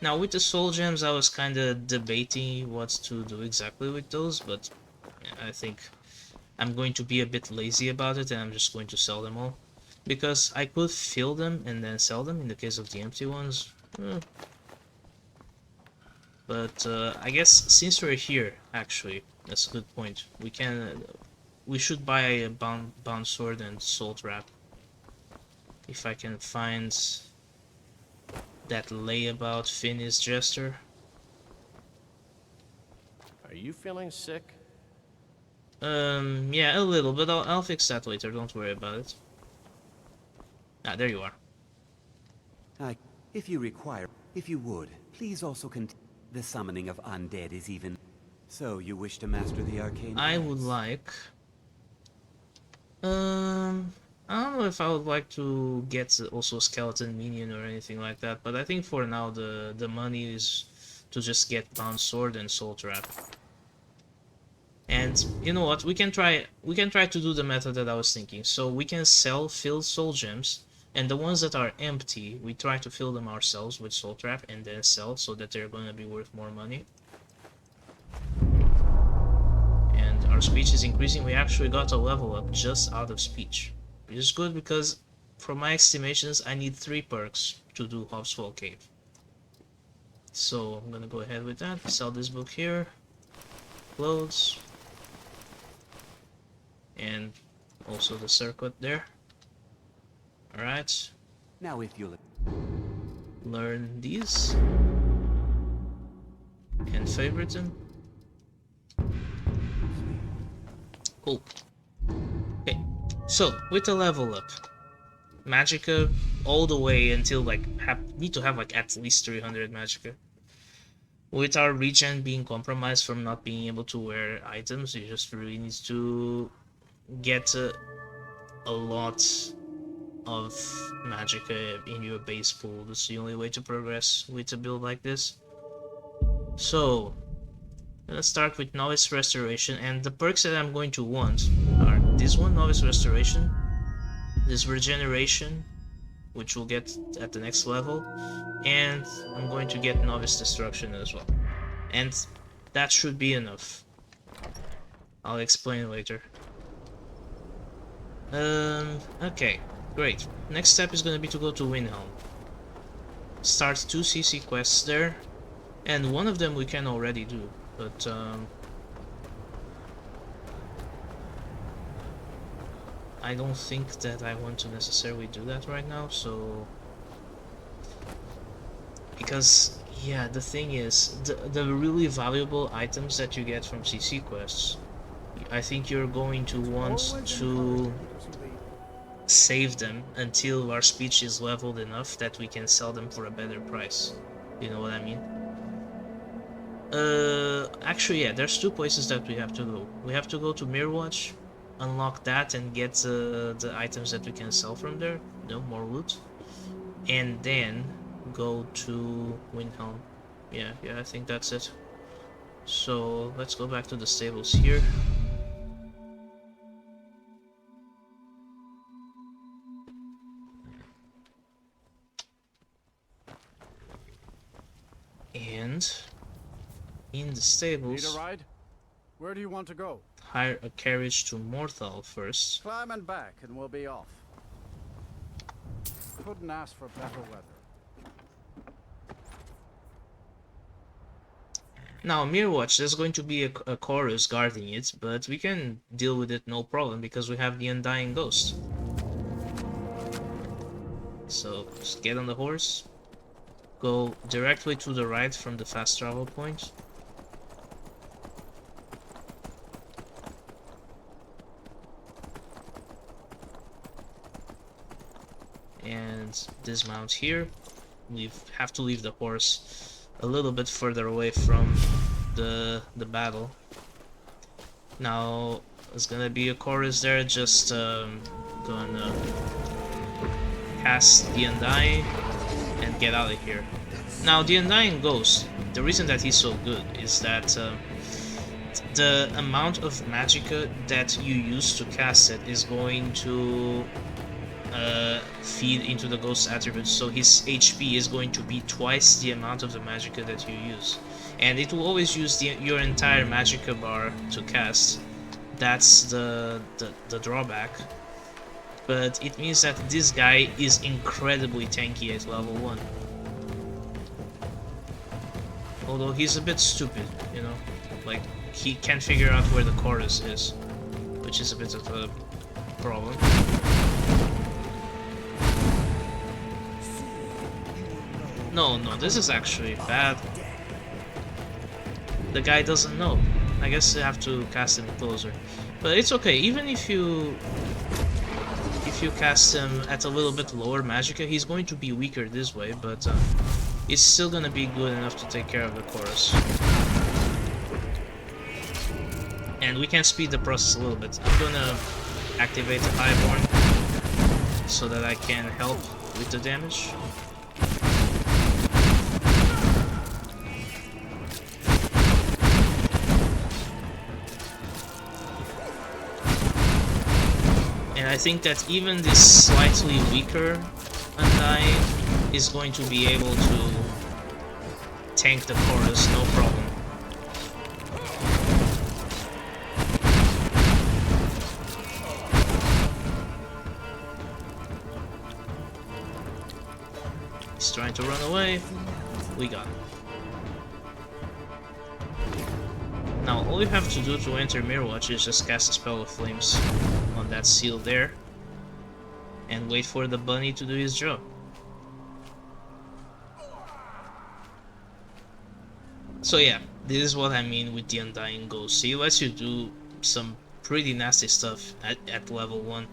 Now with the soul gems I was kinda debating what to do exactly with those, but I think I'm going to be a bit lazy about it and I'm just going to sell them all. Because I could fill them and then sell them in the case of the empty ones. But I guess since we're here, actually, that's a good point. We should buy a bound sword and soul trap. If I can find that layabout Finis Jester. Are you feeling sick? Yeah, a little, but I'll fix that later, don't worry about it. Ah, there you are. If you would, please also continue. The summoning of undead is even... So, you wish to master the arcane I arts? would like... I don't know if I would like to get also a skeleton minion or anything like that, but I think for now the money is to just get bound sword and soul trap. And you know what? We can try to do the method that I was thinking. So we can sell filled soul gems, and the ones that are empty, we try to fill them ourselves with soul trap and then sell so that they're going to be worth more money. And our speech is increasing. We actually got a level up just out of speech. Which is good because, from my estimations, I need 3 perks to do Hobsfall Cave. So I'm gonna go ahead with that. Sell this book here. Clothes. And also the circlet there. Alright. Now if you'll... Learn these. And favorite them. Cool. Okay, so with the level up, Magicka all the way until like need to have like at least 300 Magicka. With our regen being compromised from not being able to wear items, you just really need to get a lot of Magicka in your base pool. That's the only way to progress with a build like this. So let's start with Novice Restoration, and the perks that I'm going to want are this one, Novice Restoration, this Regeneration, which we'll get at the next level, and I'm going to get Novice Destruction as well. And that should be enough. I'll explain later. Okay, great. Next step is going to be to go to Windhelm. Start 2 CC quests there, and one of them we can already do, but I don't think that I want to necessarily do that right now, so... Because, yeah, the thing is, the really valuable items that you get from CC quests, I think you're going to want to save them until our speech is leveled enough that we can sell them for a better price. You know what I mean? Actually, yeah, there's 2 places that we have to go. We have to go to Mirrorwatch, unlock that and get the items that we can sell from there, you know, more loot, and then go to Windhelm. Yeah, I think that's it. So let's go back to the stables here. And in the stables, need a ride? Where do you want to go? Hire a carriage to Morthal first. Climb and back and we'll be off. Couldn't ask for better weather. Now, Mirrorwatch, there's going to be a chorus guarding it, but we can deal with it no problem because we have the Undying Ghost. So, just get on the horse, go directly to the right from the fast travel point. And dismount here. We have to leave the horse a little bit further away from the battle. Now there's gonna be a chorus there, just gonna cast the Undying and get out of here. Now the Undying Ghost, the reason that he's so good is that the amount of Magicka that you use to cast it is going to feed into the ghost attributes, so his HP is going to be twice the amount of the Magicka that you use, and it will always use your entire Magicka bar to cast. That's the drawback, but it means that this guy is incredibly tanky at level 1. Although he's a bit stupid, you know, like he can't figure out where the chorus is, which is a bit of a problem. No, this is actually bad. The guy doesn't know. I guess you have to cast him closer. But it's okay, even if you cast him at a little bit lower Magicka, he's going to be weaker this way, but it's still gonna be good enough to take care of the chorus. And we can speed the process a little bit. I'm gonna activate the Highborn so that I can help with the damage. And I think that even this slightly weaker Undying is going to be able to tank the chorus, no problem. He's trying to run away. We got him. Now, all you have to do to enter Mirrorwatch is just cast a spell of flames on that seal there and wait for the bunny to do his job. So yeah, this is what I mean with the Undying Ghost. He lets you do some pretty nasty stuff at level 1.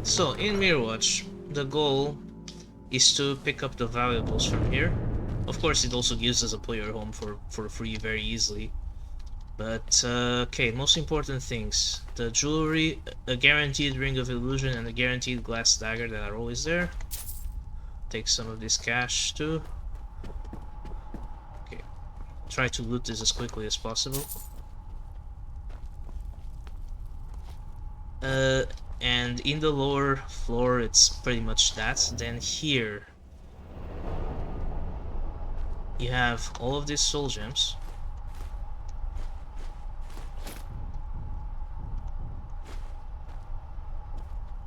So in Mirrorwatch, the goal is to pick up the valuables from here. Of course, it also gives us a player home for free very easily. But okay, most important things: the jewelry, a guaranteed ring of illusion, and a guaranteed glass dagger that are always there. Take some of this cash too. Okay, try to loot this as quickly as possible. And in the lower floor, it's pretty much that. Then here, you have all of these soul gems.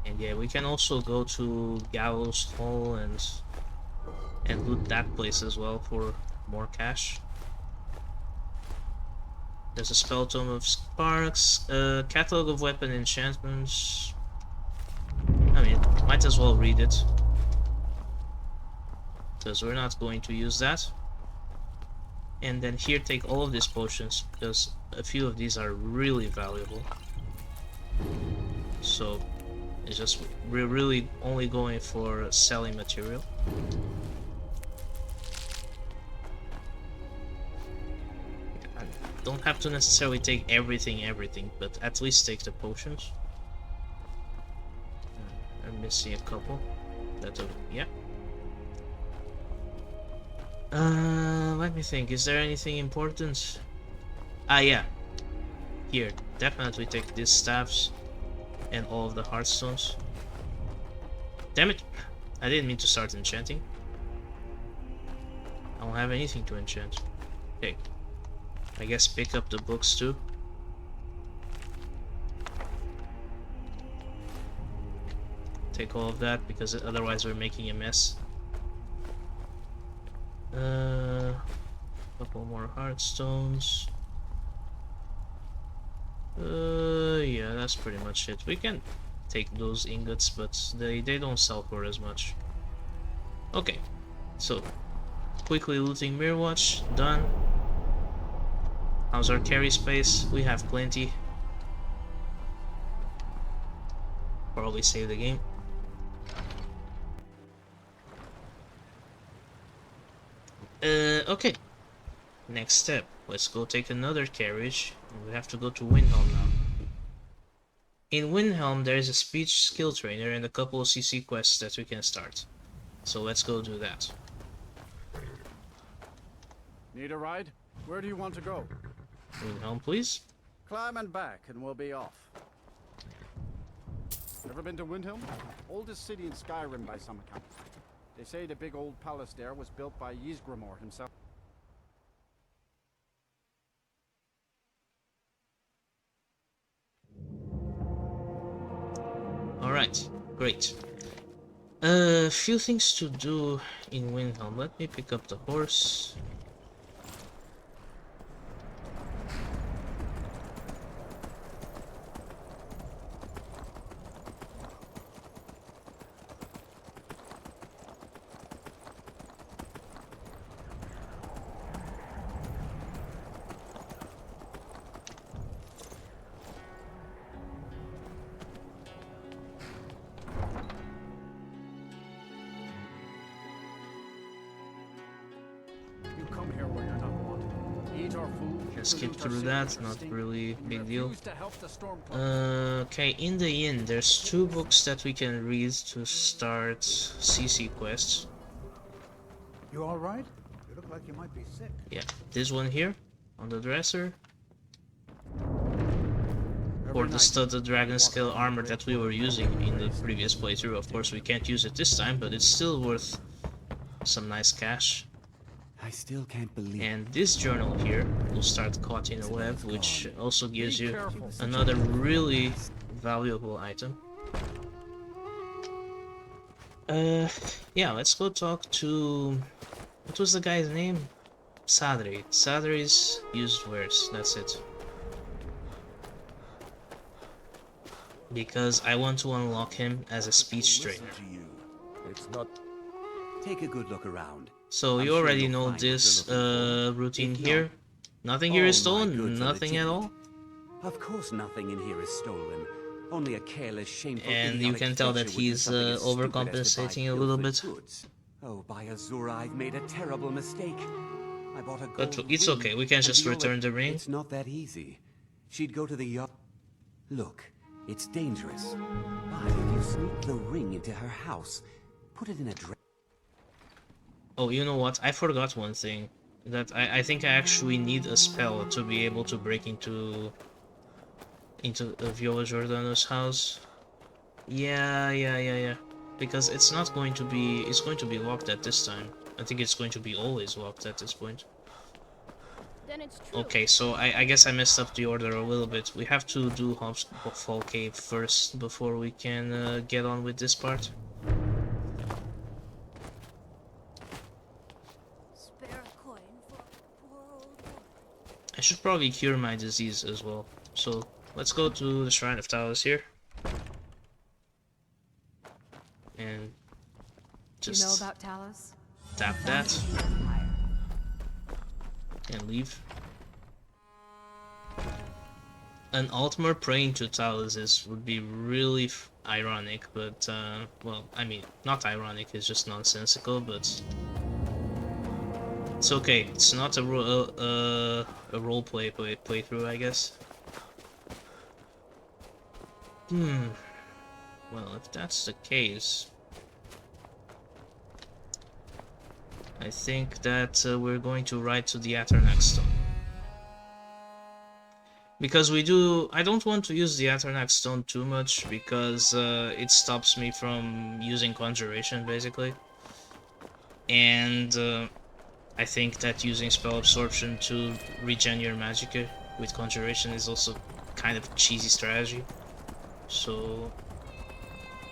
And yeah, we can also go to Gallows Hall and loot that place as well for more cash. There's a spell tome of sparks, a catalog of weapon enchantments. I mean, might as well read it, because we're not going to use that. And then here, take all of these potions, because a few of these are really valuable. So it's just, we're really only going for selling material. I don't have to necessarily take everything, but at least take the potions. I'm missing a couple. Yeah. Let me think. Is there anything important? Ah, yeah. Here, definitely take these staffs and all of the heartstones. Damn it! I didn't mean to start enchanting. I don't have anything to enchant. Okay. I guess pick up the books too. Take all of that, because otherwise we're making a mess. Couple more heartstones. Yeah, that's pretty much it. We can take those ingots, but they don't sell for as much. Okay, so quickly looting Mirrorwatch, done. How's our carry space? We have plenty. Probably save the game. Okay. Next step. Let's go take another carriage. We have to go to Windhelm now. In Windhelm, there is a speech skill trainer and a couple of CC quests that we can start. So let's go do that. Need a ride? Where do you want to go? Windhelm, please. Climb and back, and we'll be off. Ever been to Windhelm? Oldest city in Skyrim by some account. They say the big old palace there was built by Ysgramor himself. Alright, great. A few things to do in Windhelm. Let me pick up the horse. Skip through that, not really big deal. Okay, in the inn, there's 2 books that we can read to start CC quests. You alright? You look like you might be sick. Yeah, this one here, on the dresser. Or the studded dragon scale armor that we were using in the previous playthrough. Of course, we can't use it this time, but it's still worth some nice cash. I still can't believe. And this journal here will start caught in a web, which also gives you another really valuable item. Yeah, let's go talk to... what was the guy's name? Sadri. Sadri's used wares, that's it. Because I want to unlock him as a speech trainer. It's not... Take a good look around. So you already know this routine here. Nothing here is stolen, nothing at all. Of course nothing in here is stolen. Only a careless, shameful, and you can tell that he's overcompensating a little bit. Goods. Oh, by Azura, I've made a terrible mistake. I bought a But gold it's ring, okay, we can just and return the ring. It's not that easy. She'd go to the yacht. Look, it's dangerous. But if you sneak the ring into her house, put it in a dress. Oh, you know what? I forgot one thing. That I think I actually need a spell to be able to break into Viola Giordano's house. Yeah. Because it's not going to be... It's going to be locked at this time. I think it's going to be always locked at this point. Then it's true. Okay, so I guess I messed up the order a little bit. We have to do Overhaul Cave first before we can get on with this part. Spare a coin for poor old woman. I should probably cure my disease as well. So let's go to the Shrine of Talos here. And just you know about Talos? Tap that. And leave. An Altmer praying to Talos would be really ironic, but well, I mean, not ironic, it's just nonsensical, but it's okay. It's not a roleplay playthrough, I guess. Well, if that's the case, I think that we're going to ride to the Atarnax Stone. Because I don't want to use the Atarnax Stone too much, because it stops me from using Conjuration, basically. And I think that using Spell Absorption to regen your Magicka with Conjuration is also kind of a cheesy strategy. So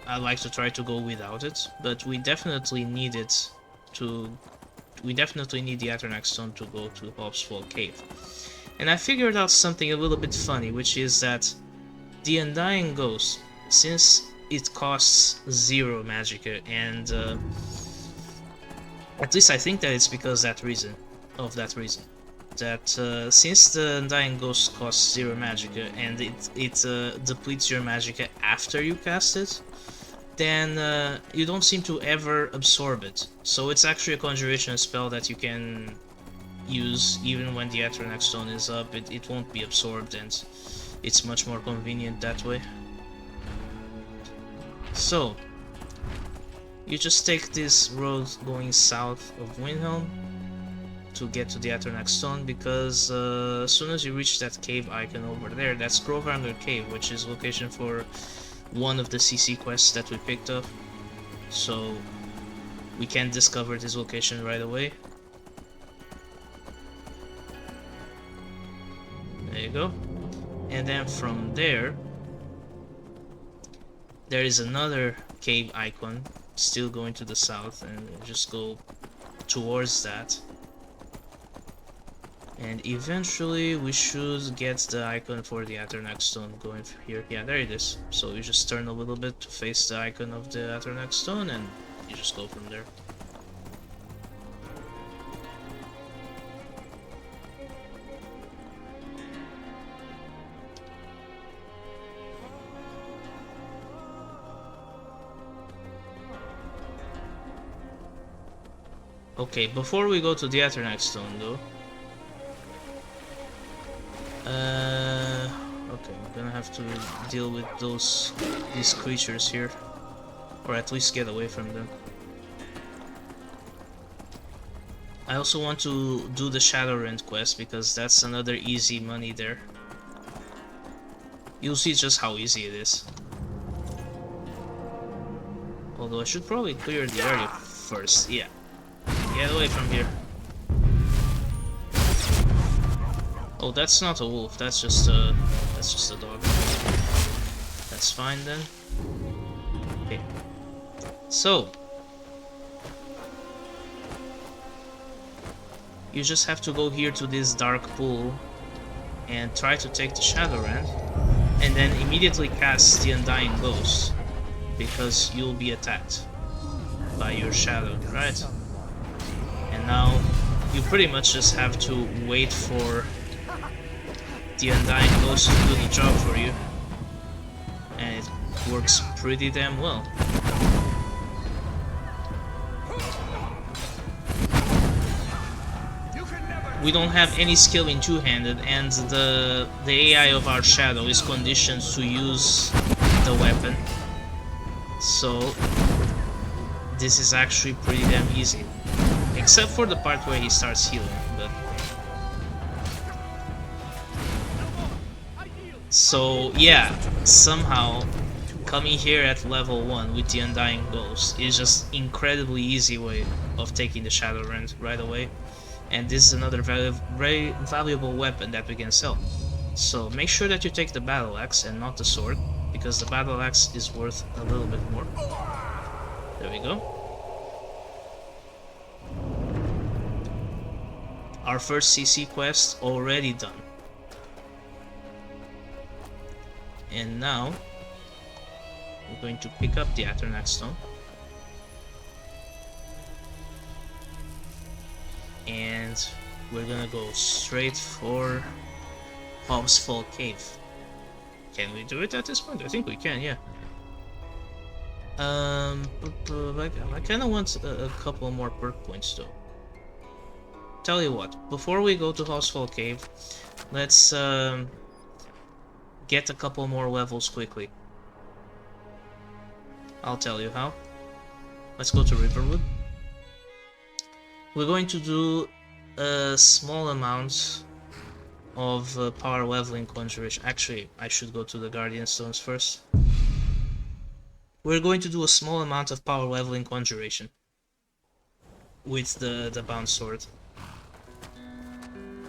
I like to try to go without it, but we definitely need it to... We definitely need the Atarnax Stone to go to Overhaul Cave. And I figured out something a little bit funny, which is that the Undying Ghost, since it costs 0 Magicka, and at least I think that it's because of that reason, that since the Undying Ghost costs 0 Magicka and it depletes your Magicka after you cast it, then you don't seem to ever absorb it. So it's actually a conjuration spell that you can use even when the Atarnax Stone is up. It won't be absorbed, and it's much more convenient that way. So you just take this road going south of Windhelm to get to the Atarnax Stone, because as soon as you reach that cave icon over there, that's Grovranger Cave, which is location for one of the CC quests that we picked up. So we can discover this location right away. There you go. And then from there is another cave icon still going to the south, and we'll just go towards that. And eventually we should get the icon for the Atarnax Stone going here. Yeah, there it is. So you just turn a little bit to face the icon of the Atarnax Stone, and you just go from there. Okay, before we go to the Atarnax Stone though, okay, I'm gonna have to deal with these creatures here, or at least get away from them. I also want to do the Shadowrend quest, because that's another easy money there. You'll see just how easy it is. Although I should probably clear the area first. Yeah, get away from here. Oh, that's not a wolf. That's just a dog. That's fine then. Okay. So you just have to go here to this dark pool and try to take the Shadowrend, and then immediately cast the Undying Ghost, because you'll be attacked by your shadow, right? And now you pretty much just have to wait for the Undying goes to do the job for you, and it works pretty damn well. We don't have any skill in two-handed, and the AI of our shadow is conditioned to use the weapon, so this is actually pretty damn easy, except for the part where he starts healing. But so yeah, somehow coming here at level 1 with the Undying Ghost is just incredibly easy way of taking the Shadow Rend right away. And this is another very valuable weapon that we can sell. So make sure that you take the battle axe and not the sword, because the battle axe is worth a little bit more. There we go. Our first CC quest already done. And now we're going to pick up the Aethernax Stone. And we're gonna go straight for Hobbsfall Cave. Can we do it at this point? I think we can, yeah. I kinda want a couple more perk points though. Tell you what, before we go to Hobbsfall Cave, let's get a couple more levels quickly. I'll tell you how. Let's go to Riverwood. We're going to do a small amount of power leveling conjuration. Actually, I should go to the Guardian Stones first. We're going to do a small amount of power leveling conjuration with the bound sword.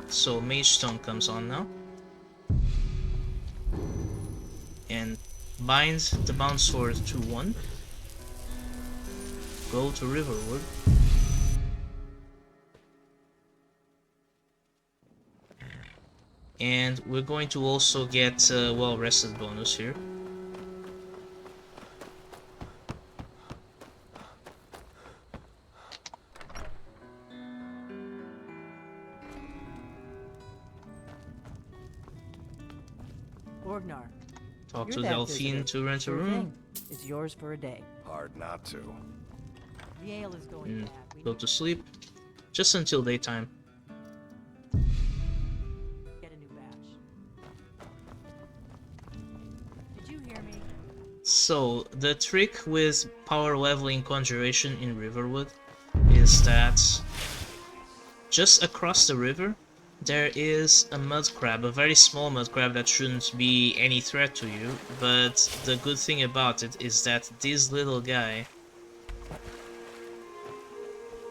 So Mage Stone comes on now. And bind the bound sword to 1. Go to Riverwood. And we're going to also get well-rested bonus here. Orgnar. Talk to Delphine to rent a room. Is yours for a day. Hard not to. The ale is going bad. Go to sleep. Just until daytime. So, the trick with power leveling conjuration in Riverwood is that just across the river there is a mud crab, a very small mud crab that shouldn't be any threat to you, but the good thing about it is that this little guy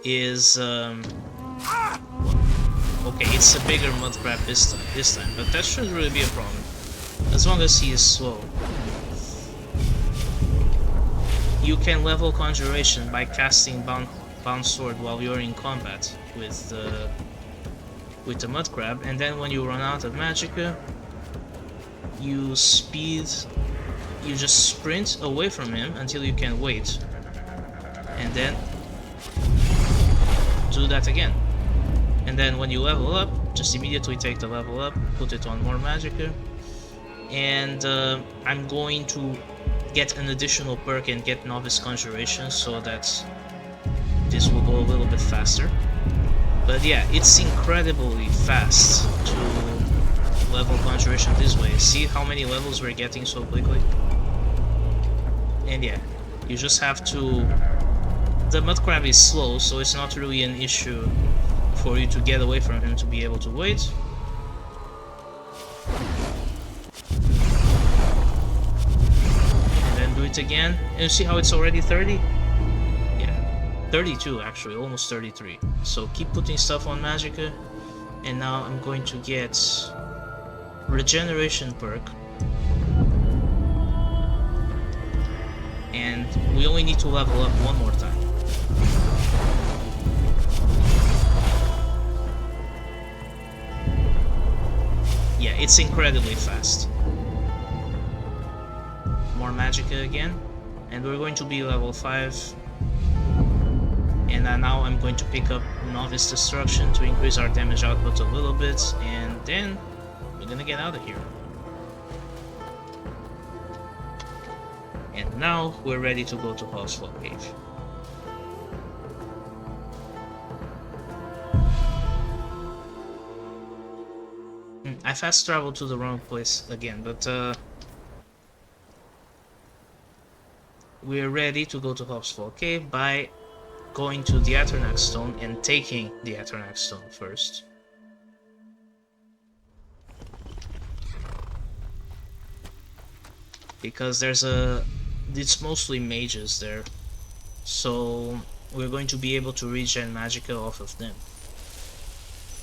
is okay, it's a bigger mud crab this time, but that shouldn't really be a problem as long as he is slow. You can level conjuration by casting bound sword while you're in combat with the mud crab, and then when you run out of magicka, you just sprint away from him until you can wait, and then do that again. And then when you level up, just immediately take the level up, put it on more magicka, and I'm going to get an additional perk and get Novice Conjuration so that this will go a little bit faster. But yeah, it's incredibly fast to level Conjuration this way. See how many levels we're getting so quickly? And yeah, you just have to... The mud crab is slow, so it's not really an issue for you to get away from him to be able to wait. Do it again, and you see how it's already 30? Yeah, 32 actually, almost 33. So keep putting stuff on magicka, and now I'm going to get regeneration perk, and we only need to level up one more time. Yeah, it's incredibly fast. More magicka again, and we're going to be level 5, and now I'm going to pick up Novice Destruction to increase our damage output a little bit, and then we're gonna get out of here. And now we're ready to go to Housefall Cave. I fast traveled to the wrong place again, but we're ready to go to Housefall Cave by going to the Aethernax Stone and taking the Aethernax Stone first. Because it's mostly mages there, so we're going to be able to regen magicka off of them.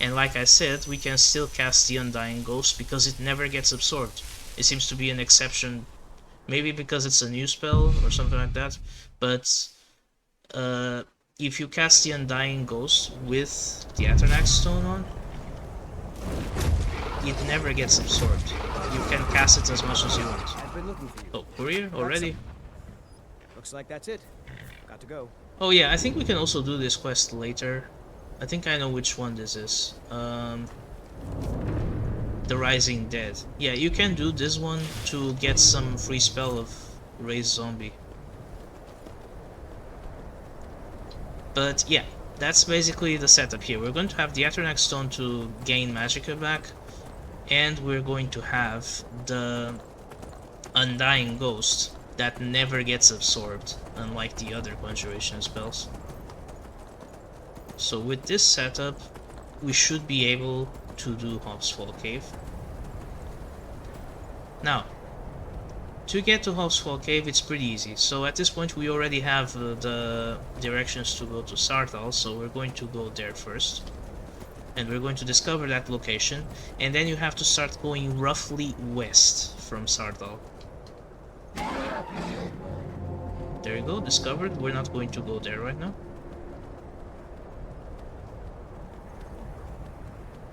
And like I said, we can still cast the Undying Ghost because it never gets absorbed. It seems to be an exception, maybe because it's a new spell or something like that, but if you cast the Undying Ghost with the Aethernax Stone on, it never gets absorbed. You can cast it as much as you want. I've been looking for you. Oh, courier already? Looks like that's it. Got to go. Oh yeah, I think we can also do this quest later. I think I know which one this is. The Rising Dead. Yeah, you can do this one to get some free spell of Raise Zombie. But yeah, that's basically the setup here. We're going to have the Aethernax Stone to gain magicka back, and we're going to have the Undying Ghost that never gets absorbed, unlike the other conjuration spells. So with this setup, we should be able to do Housefall Cave. Now, to get to Housefall Cave, it's pretty easy. So at this point, we already have the directions to go to Sarthal, so we're going to go there first. And we're going to discover that location, and then you have to start going roughly west from Sarthal. There you go, discovered. We're not going to go there right now.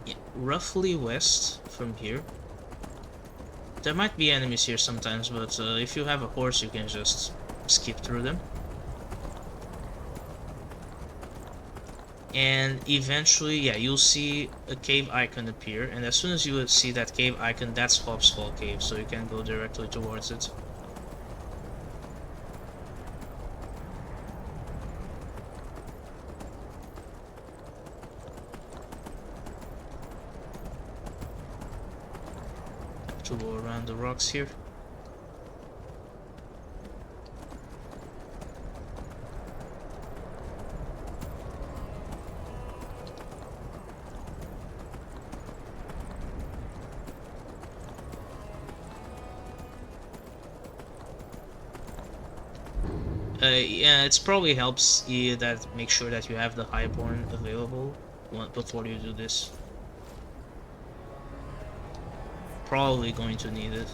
Yeah, roughly west from here. There might be enemies here sometimes, but if you have a horse, you can just skip through them. And eventually, yeah, you'll see a cave icon appear, and as soon as you see that cave icon, that's Housefall Cave, so you can go directly towards it. To go around the rocks here. Yeah, it probably helps that make sure that you have the Highborn available before you do this. Probably going to need it,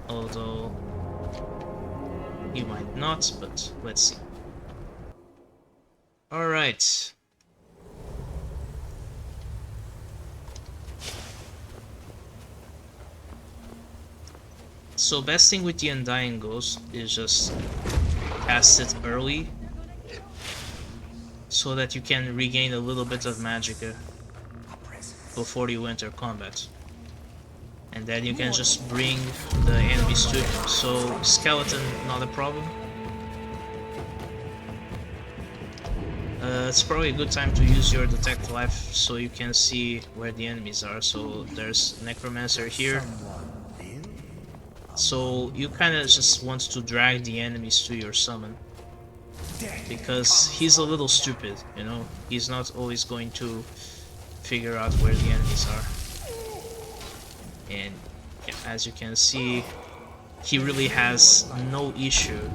although you might not, but let's see. Alright. So best thing with the Undying Ghost is just cast it early so that you can regain a little bit of magicka before you enter combat. And then you can just bring the enemies to him. So skeleton, not a problem. It's probably a good time to use your detect life so you can see where the enemies are. So there's necromancer here. So you kind of just want to drag the enemies to your summon, because he's a little stupid, you know. He's not always going to figure out where the enemies are. And yeah, as you can see, he really has no issue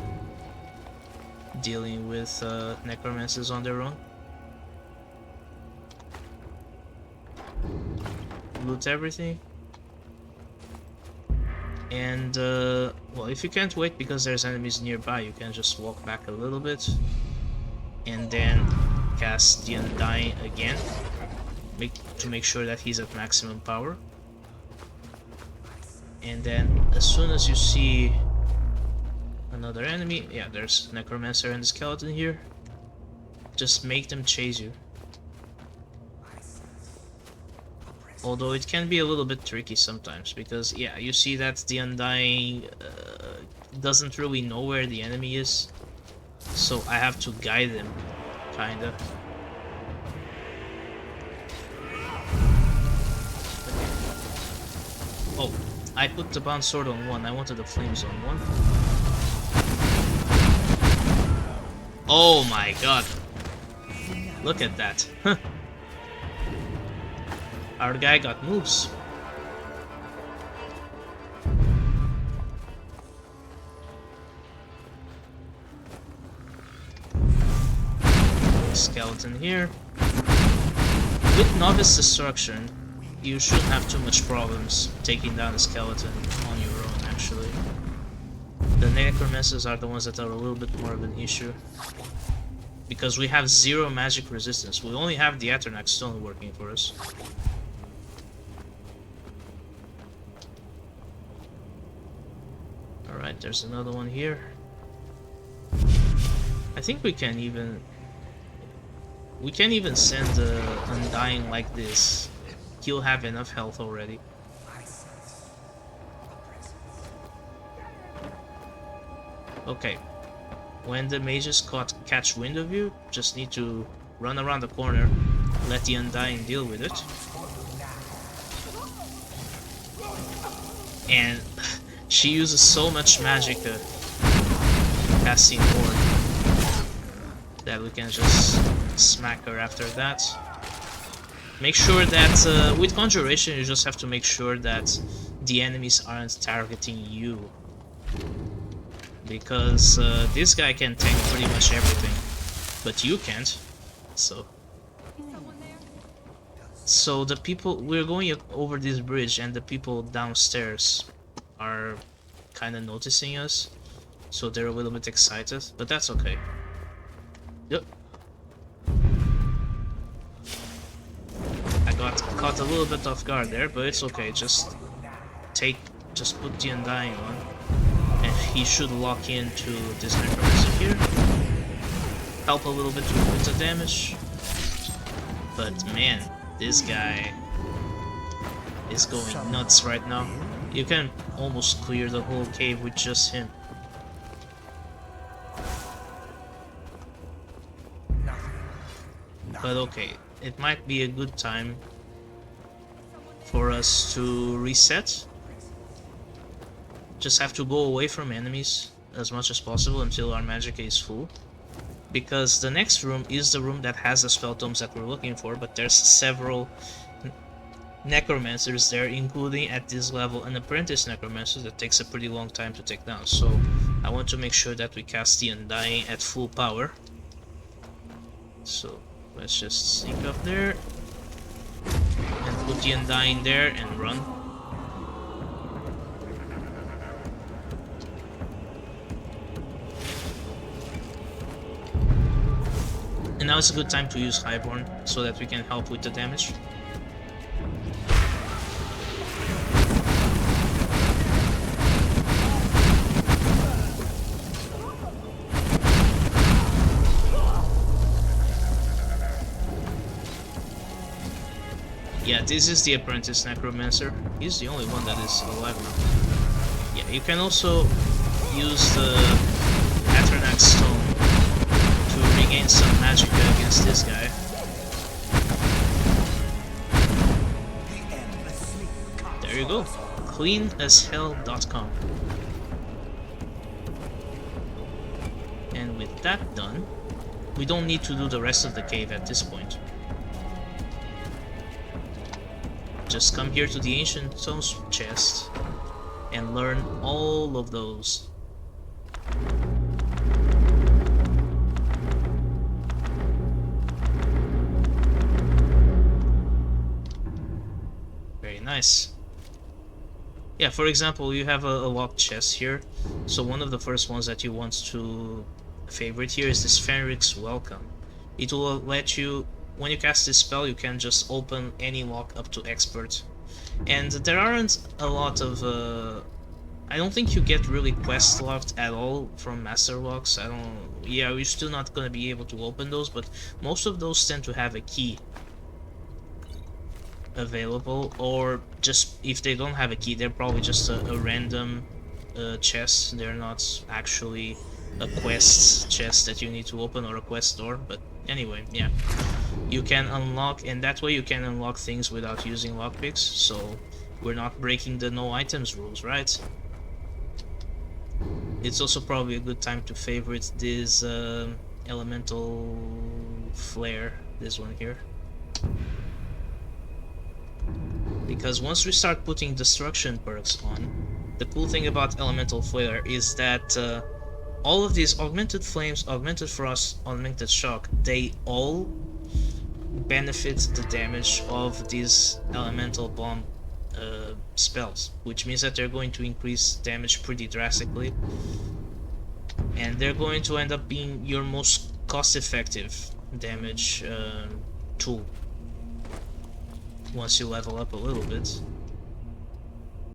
dealing with necromancers on their own. Loot everything. And well, if you can't wait because there's enemies nearby, you can just walk back a little bit and then cast the Undying again to make sure that he's at maximum power. And then as soon as you see another enemy, yeah, there's necromancer and the skeleton here, just make them chase you. Although it can be a little bit tricky sometimes, because yeah, you see that the Undying doesn't really know where the enemy is, so I have to guide him, kinda. Oh, I put the bound sword on one, I wanted the flames on one. Oh my god. Look at that. Our guy got moves. Skeleton here. With novice destruction, you shouldn't have too much problems taking down a skeleton on your own, actually. The necromancers are the ones that are a little bit more of an issue, because we have 0 magic resistance. We only have the Aethernax stone working for us. Alright, there's another one here. I think we can even send the Undying like this. He'll have enough health already. Okay. When the mages catch wind of you, just need to run around the corner, let the Undying deal with it. And she uses so much magic casting Horde that we can just smack her after that. Make sure that with Conjuration you just have to make sure that the enemies aren't targeting you, because this guy can tank pretty much everything, but you can't. So the people, we're going over this bridge and the people downstairs are kind of noticing us, so they're a little bit excited, but that's okay. Yep. I got caught a little bit off guard there, but it's okay. Just put the Undying on, and he should lock into this necromancer here. Help a little bit with the damage. But man, this guy is going nuts right now. You can almost clear the whole cave with just him. But okay, it might be a good time for us to reset. Just have to go away from enemies as much as possible until our magic is full. Because the next room is the room that has the spell tomes that we're looking for, but there's several necromancers there, including at this level an apprentice necromancer that takes a pretty long time to take down. So I want to make sure that we cast the Undying at full power. So let's just sneak up there and put the Undying there and run. And now it's a good time to use Highborn so that we can help with the damage. Yeah, this is the Apprentice Necromancer. He's the only one that is alive now. Yeah, you can also use the Aethernax Stone to regain some magic against this guy. There you go. cleanashell.com. And with that done, we don't need to do the rest of the cave at this point. Just come here to the Ancient Stones chest and learn all of those. Very nice. Yeah, for example, you have a locked chest here. So one of the first ones that you want to favorite here is this Fenric's Welcome. It will let you, when you cast this spell, you can just open any lock up to Expert. And there aren't a lot of... I don't think you get really quest locked at all from Master Locks. Yeah, we're still not gonna be able to open those, but most of those tend to have a key. available, or just if they don't have a key, they're probably just a random chest. They're not actually a quest chest that you need to open or a quest door. But anyway, yeah, you can unlock, and that way you can unlock things without using lockpicks, so we're not breaking the no items rules, right? It's also probably a good time to favorite this elemental flare, this one here, because once we start putting destruction perks on, the cool thing about elemental flare is that all of these augmented flames, augmented frost, augmented shock, they all benefit the damage of these elemental bomb spells, which means that they're going to increase damage pretty drastically, and they're going to end up being your most cost-effective damage tool once you level up a little bit.